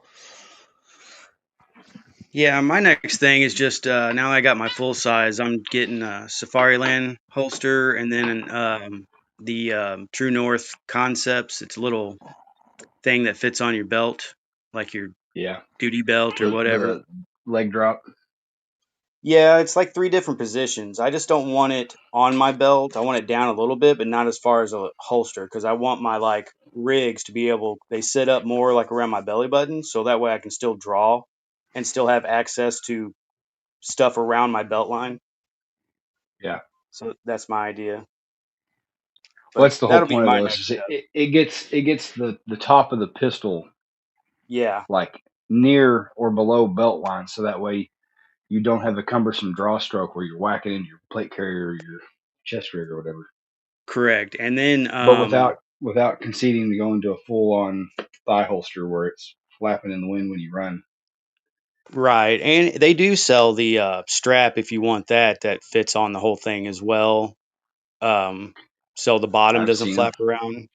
Yeah, my next thing is just now I got my full size. I'm getting a Safariland holster and then the True North Concepts. It's a little thing that fits on your belt, like your duty belt or whatever. The leg drop. Yeah, it's like 3 different positions. I just don't want it on my belt. I want it down a little bit, but not as far as a holster, because I want my like rigs to be able. They sit up more like around my belly button, so that way I can still draw and still have access to stuff around my belt line. Yeah. So that's my idea. Well, that's the whole point of those. It gets the top of the pistol. Yeah. Like near or below belt line, so that way you don't have a cumbersome draw stroke where you're whacking into your plate carrier or your chest rig or whatever. Correct. And then but without conceding to go into a full on thigh holster where it's flapping in the wind when you run. Right. And they do sell the strap if you want that fits on the whole thing as well. So the bottom doesn't flap around.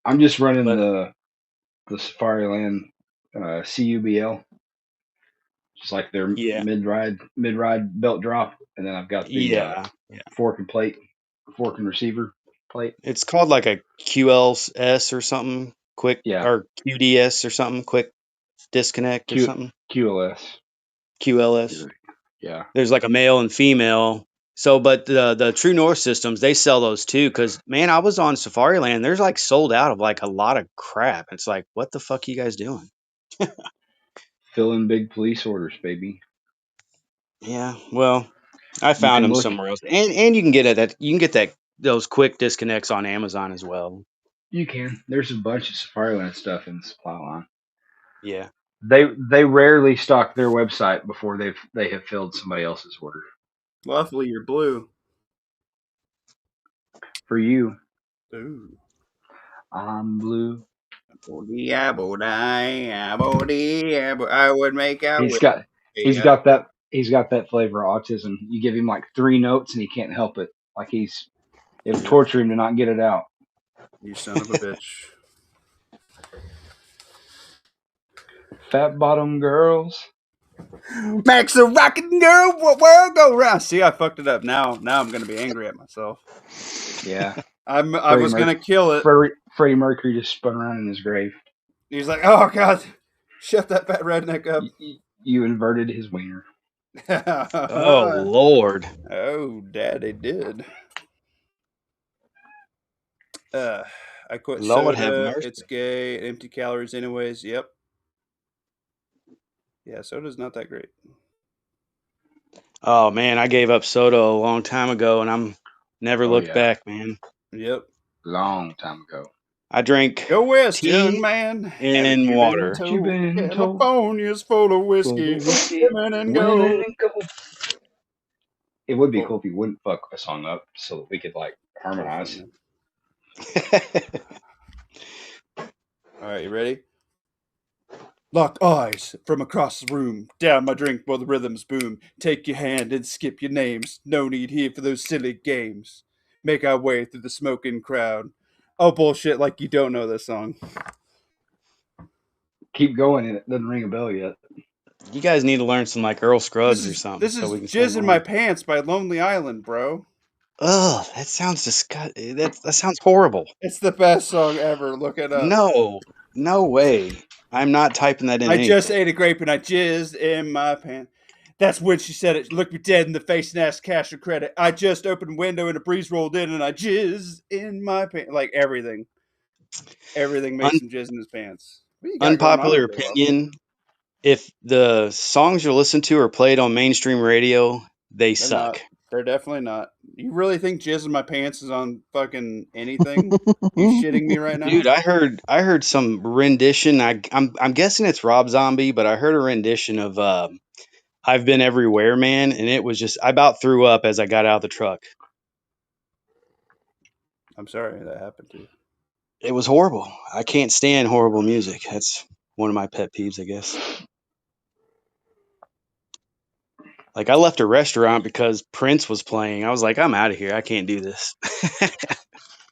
I'm just running the Safariland CUBL. Just like their mid ride belt drop, and then I've got the fork and receiver plate. It's called like a QLS or something, quick or QDS or something, quick disconnect or something. QLS. Yeah. There's like a male and female. So, but the True North systems, they sell those too. Because man, I was on Safariland. There's like sold out of like a lot of crap. It's like, what the fuck are you guys doing? Fill in big police orders, baby. Yeah, well, I found them somewhere else, and you can get those quick disconnects on Amazon as well. You can. There's a bunch of Safariland stuff in the supply line. Yeah, they rarely stock their website before they have filled somebody else's order. Luckily, you're blue. For you. Ooh. I'm blue. I would make out. He's got that flavor of autism. You give him like 3 notes and he can't help it. Like it'll torture him to not get it out. You son of a bitch. Fat bottom girls. Max a rockin' girl, world go round. See, I fucked it up. Now I'm gonna be angry at myself. Yeah. I was gonna kill it. Freddie Mercury just spun around in his grave. He's like, oh God, shut that fat redneck up. You inverted his wiener. Oh Lord. Oh, Daddy did. I quit Lord soda. have mercy. It's gay. Empty calories, anyways. Yep. Yeah, soda's not that great. Oh man, I gave up soda a long time ago, and I'm never looked back, man. Yep. Long time ago. I drank Go west, tea young man, and water. California's full of whiskey. Women and gold. It would be cool if you wouldn't fuck a song up so that we could like harmonize. All right, you ready? Lock eyes from across the room. Down my drink while the rhythms boom. Take your hand and skip your names. No need here for those silly games. Make our way through the smoking crowd. Oh, bullshit, like you don't know this song. Keep going, and it doesn't ring a bell yet. You guys need to learn some like Earl Scruggs or something. This is Jizz in My Pants by Lonely Island, bro. Ugh, that sounds disgusting. That sounds horrible. It's the best song ever. Look it up. No way. I'm not typing that in. I just ate a grape and I jizzed in my pants. That's when she said it. Looked me dead in the face and asked cash or credit. I just opened a window and a breeze rolled in and I jizzed in my pants. Like everything. Everything makes him jizz in his pants. Unpopular opinion. If the songs you're listening to are played on mainstream radio, they suck. They're definitely not. You really think Jizz in My Pants is on fucking anything? You shitting me right now? Dude, I heard some rendition. I'm guessing it's Rob Zombie, but I heard a rendition of I've Been Everywhere, Man, and it was just, I about threw up as I got out of the truck. I'm sorry that happened to you. It was horrible. I can't stand horrible music. That's one of my pet peeves, I guess. Like, I left a restaurant because Prince was playing. I was like, I'm out of here. I can't do this.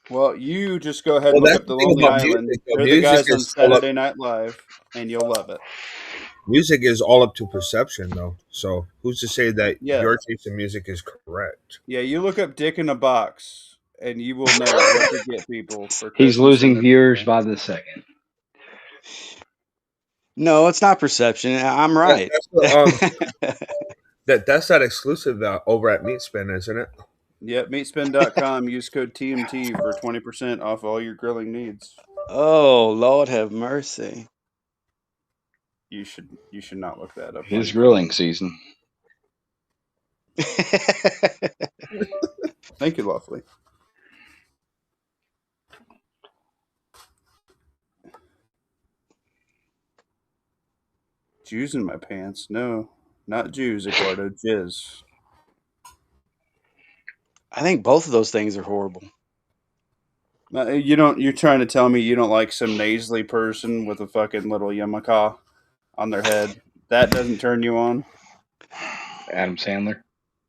Well, you just go ahead and look up The Lonely Island. They're the guys on Saturday Night Live, and you'll love it. Music is all up to perception, though. So who's to say that your taste in music is correct? Yeah, you look up Dick in a Box, and you will know what to get people. For He's losing viewers by the second. No, it's not perception. I'm right. That's that exclusive over at Meatspin, isn't it? Yep, meatspin.com. Use code TMT for 20% off all your grilling needs. Oh, Lord have mercy. You should not look that up. His grilling season. Thank you, Lovely. Jews in my pants. No, not Jews, Eduardo. Jizz. I think both of those things are horrible. You're trying to tell me you don't like some nasally person with a fucking little yarmulke on their head? That doesn't turn you on? Adam Sandler.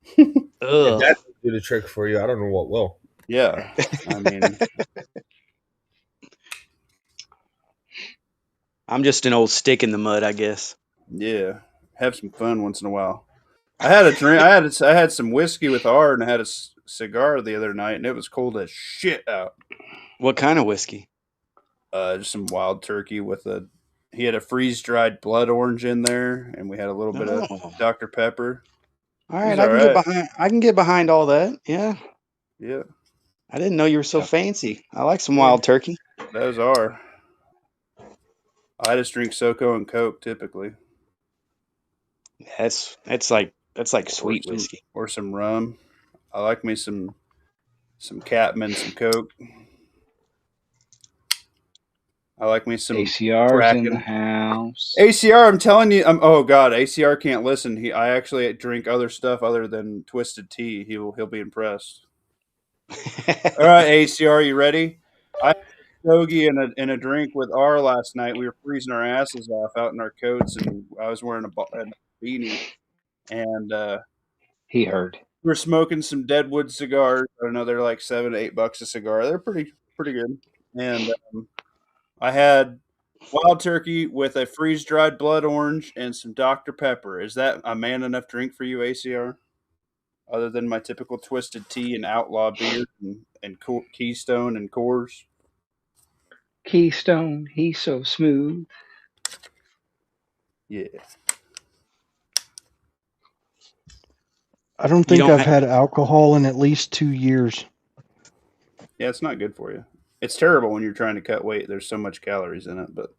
If that doesn't do the trick for you, I don't know what will. Yeah. I mean, I'm just an old stick in the mud, I guess. Yeah. Have some fun once in a while. I had a drink. I had some whiskey with R, and I had a cigar the other night, and it was cold as shit out. What kind of whiskey? Just some Wild Turkey with he had a freeze-dried blood orange in there, and we had a little bit of Dr. Pepper. All right, I can get behind all that. Yeah. Yeah. I didn't know you were so fancy. I like some Wild Turkey. Those are. I just drink SoCo and Coke typically. That's like sweet whiskey or some rum. I like me some Catman, some Coke. I like me some ACR's in the house. ACR, I'm telling you, oh god, ACR can't listen. I actually drink other stuff other than twisted tea. He'll be impressed. All right, ACR, you ready? I had a stogie and a drink with R last night. We were freezing our asses off out in our coats, and I was wearing a beanie. And he heard. We were smoking some Deadwood cigars. I don't know, they're like $7 to $8 a cigar. They're pretty good. And I had Wild Turkey with a freeze-dried blood orange and some Dr. Pepper. Is that a man enough drink for you, ACR? Other than my typical twisted tea and outlaw beer and Keystone and Coors? Keystone, he's so smooth. Yeah. I don't think I've had alcohol in at least 2 years. Yeah, it's not good for you. It's terrible when you're trying to cut weight. There's so much calories in it, but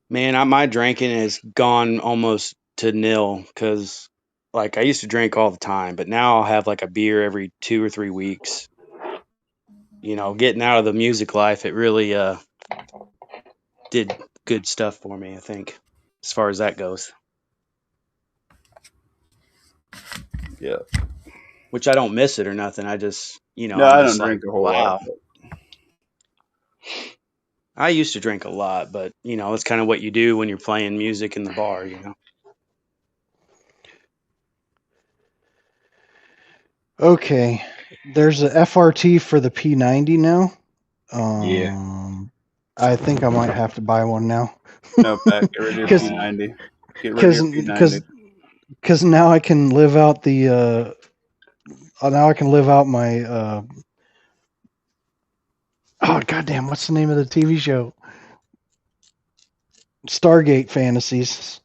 man, my drinking has gone almost to nil because, like, I used to drink all the time, but now I'll have like a beer every 2 or 3 weeks. You know, getting out of the music life, it really did good stuff for me, I think, as far as that goes. Yeah. Which I don't miss it or nothing. I just, No, I don't drink a whole lot. I used to drink a lot, but it's kind of what you do when you're playing music in the bar. Okay, there's a FRT for the P90 now. Yeah. I think I might have to buy one now. No, Pat, get rid of your P90. Get rid of your P90. Because now I can live out the now I can live out my oh goddamn, what's the name of the TV show? Stargate fantasies.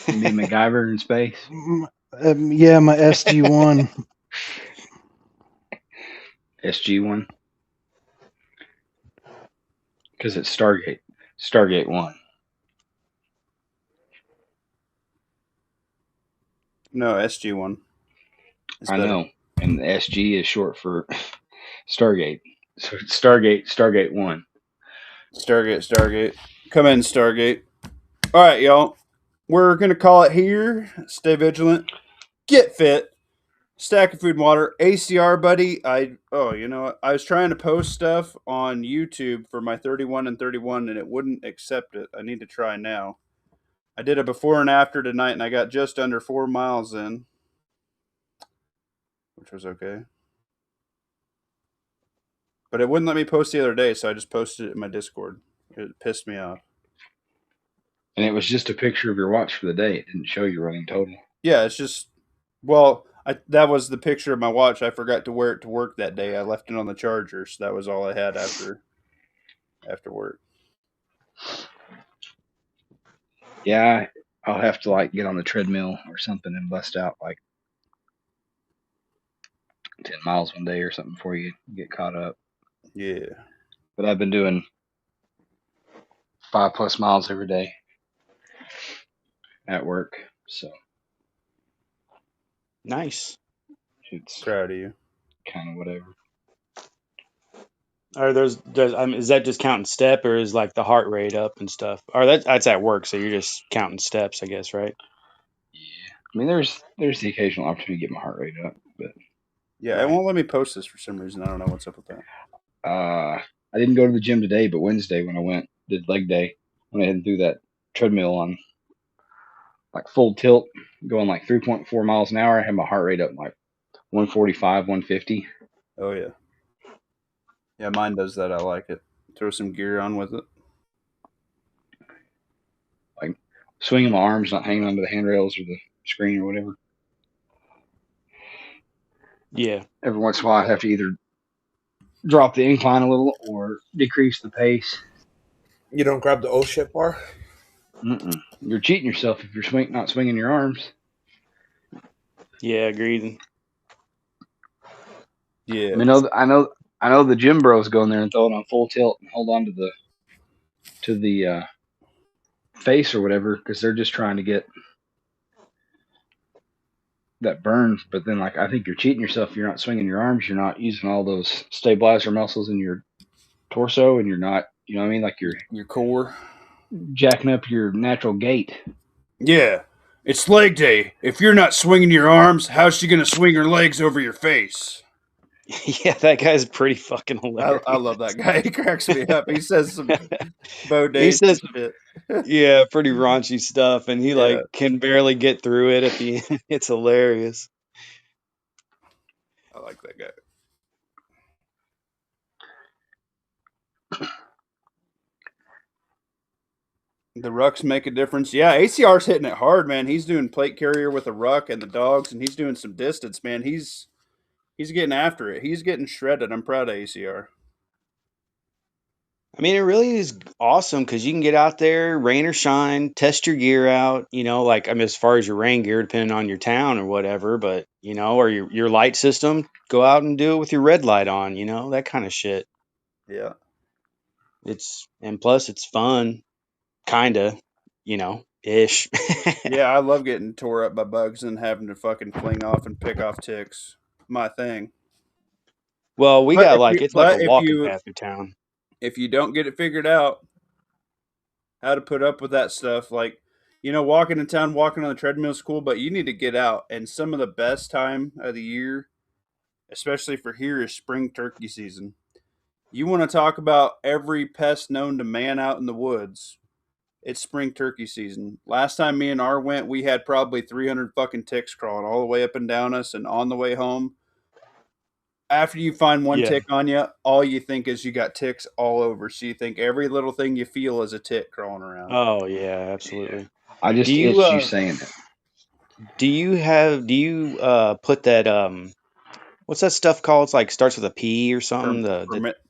You mean MacGyver in space? Yeah, my SG1. SG1. Because it's Stargate. Stargate 1. No, SG1. I know. And the SG is short for Stargate. So it's Stargate 1. Stargate. Come in, Stargate. All right, y'all. We're going to call it here. Stay vigilant. Get fit. Stack of food and water. ACR, buddy. You know what? I was trying to post stuff on YouTube for my 31 and 31, and it wouldn't accept it. I need to try now. I did a before and after tonight, and I got just under 4 miles in, which was okay. But it wouldn't let me post the other day, so I just posted it in my Discord. It pissed me off. And it was just a picture of your watch for the day. It didn't show your running total. Yeah, it's just, well, that was the picture of my watch. I forgot to wear it to work that day. I left it on the charger, so that was all I had after work. Yeah, I'll have to get on the treadmill or something and bust out 10 miles one day or something before you get caught up. Yeah. But I've been doing 5+ miles every day at work, so nice. It's proud of you. Kind of whatever. Are is that just counting step, or is the heart rate up and stuff? Or that's at work, so you're just counting steps, I guess, right? Yeah. I mean, there's the occasional opportunity to get my heart rate up, but yeah, right. It won't let me post this for some reason. I don't know what's up with that. I didn't go to the gym today, but Wednesday when I did leg day, went ahead and threw that treadmill on full tilt, going 3.4 miles an hour. I had my heart rate up 145, 150. Oh yeah. Yeah, mine does that. I like it. Throw some gear on with it. Swinging my arms, not hanging onto the handrails or the screen or whatever. Yeah. Every once in a while, I have to either drop the incline a little or decrease the pace. You don't grab the shit bar? Mm-mm. You're cheating yourself if you're not swinging your arms. Yeah, agreed. Yeah. I know the gym bros go in there and throw it on full tilt and hold on to the face or whatever, because they're just trying to get that burn. But then I think you're cheating yourself if you're not swinging your arms. You're not using all those stabilizer muscles in your torso, and you're not, you know what I mean, your core, jacking up your natural gait. Yeah, it's leg day. If you're not swinging your arms, how's she gonna swing her legs over your face? Yeah, that guy's pretty fucking hilarious. I love that guy. He cracks me up. He says some bodega shit. Yeah, pretty raunchy stuff, and he can barely get through it at the end. It's hilarious. I like that guy. The rucks make a difference. Yeah, ACR's hitting it hard, man. He's doing plate carrier with a ruck and the dogs, and he's doing some distance, man. He's getting after it. He's getting shredded. I'm proud of ACR. I mean, it really is awesome because you can get out there, rain or shine, test your gear out, as far as your rain gear, depending on your town or whatever, but, or your light system, go out and do it with your red light on, that kind of shit. Yeah. And plus it's fun, kind of, ish. Yeah, I love getting tore up by bugs and having to fucking fling off and pick off ticks. My thing. Well, it's like a walking path in town. If you don't get it figured out, how to put up with that stuff, walking in town, walking on the treadmill is cool, but you need to get out. And some of the best time of the year, especially for here, is spring turkey season. You want to talk about every pest known to man out in the woods? It's spring turkey season. Last time me and R went, we had probably 300 fucking ticks crawling all the way up and down us, and on the way home, after you find one Yeah. tick on you, all you think is you got ticks all over. So you think every little thing you feel is a tick crawling around. Oh yeah, absolutely. I just Do you, itched you saying it. Do you put that what's that stuff called? It's like starts with a P or something.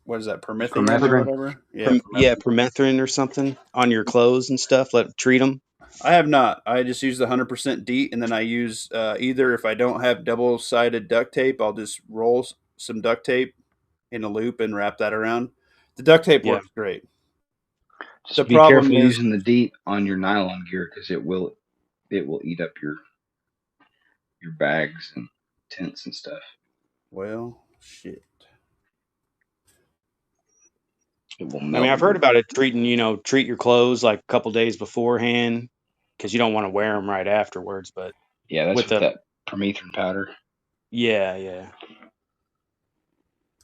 What is that? Permethrin or Permethrin. whatever? Yeah, permethrin or something on your clothes and stuff. Treat them. I have not. I just use the 100% DEET, and then I use either if I don't have double-sided duct tape, I'll just roll some duct tape in a loop and wrap that around. The duct tape works great. Just be careful using the DEET on your nylon gear because it will eat up your bags and tents and stuff. Well, shit. It will I mean, I've heard about it treat your clothes like a couple days beforehand because you don't want to wear them right afterwards. But yeah, that's with that permethrin powder. Yeah.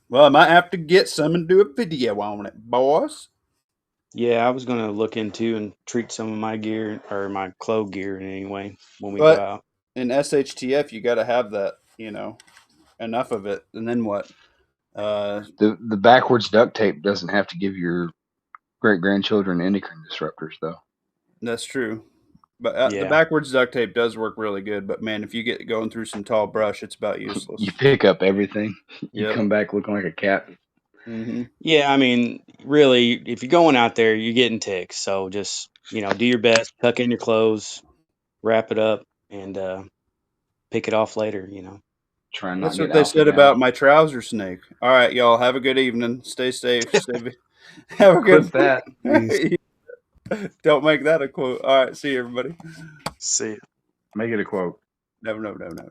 Well, I might have to get some and do a video on it, boys. Yeah, I was going to look into and treat some of my gear or my clothes gear in any way when we go out. In SHTF, you got to have that, enough of it. And then what? The backwards duct tape doesn't have to give your great-grandchildren endocrine disruptors, though. That's true. But the backwards duct tape does work really good. But, man, if you get going through some tall brush, it's about useless. You pick up everything. You come back looking like a cat. Mm-hmm. Yeah, I mean, really, if you're going out there, you're getting ticks. So just, do your best, tuck in your clothes, wrap it up, and pick it off later, Try not That's to what they said about my trouser snake. All right, y'all, have a good evening. Stay safe. Have a good that. Don't make that a quote. All right, see you, everybody. See you. Make it a quote. No.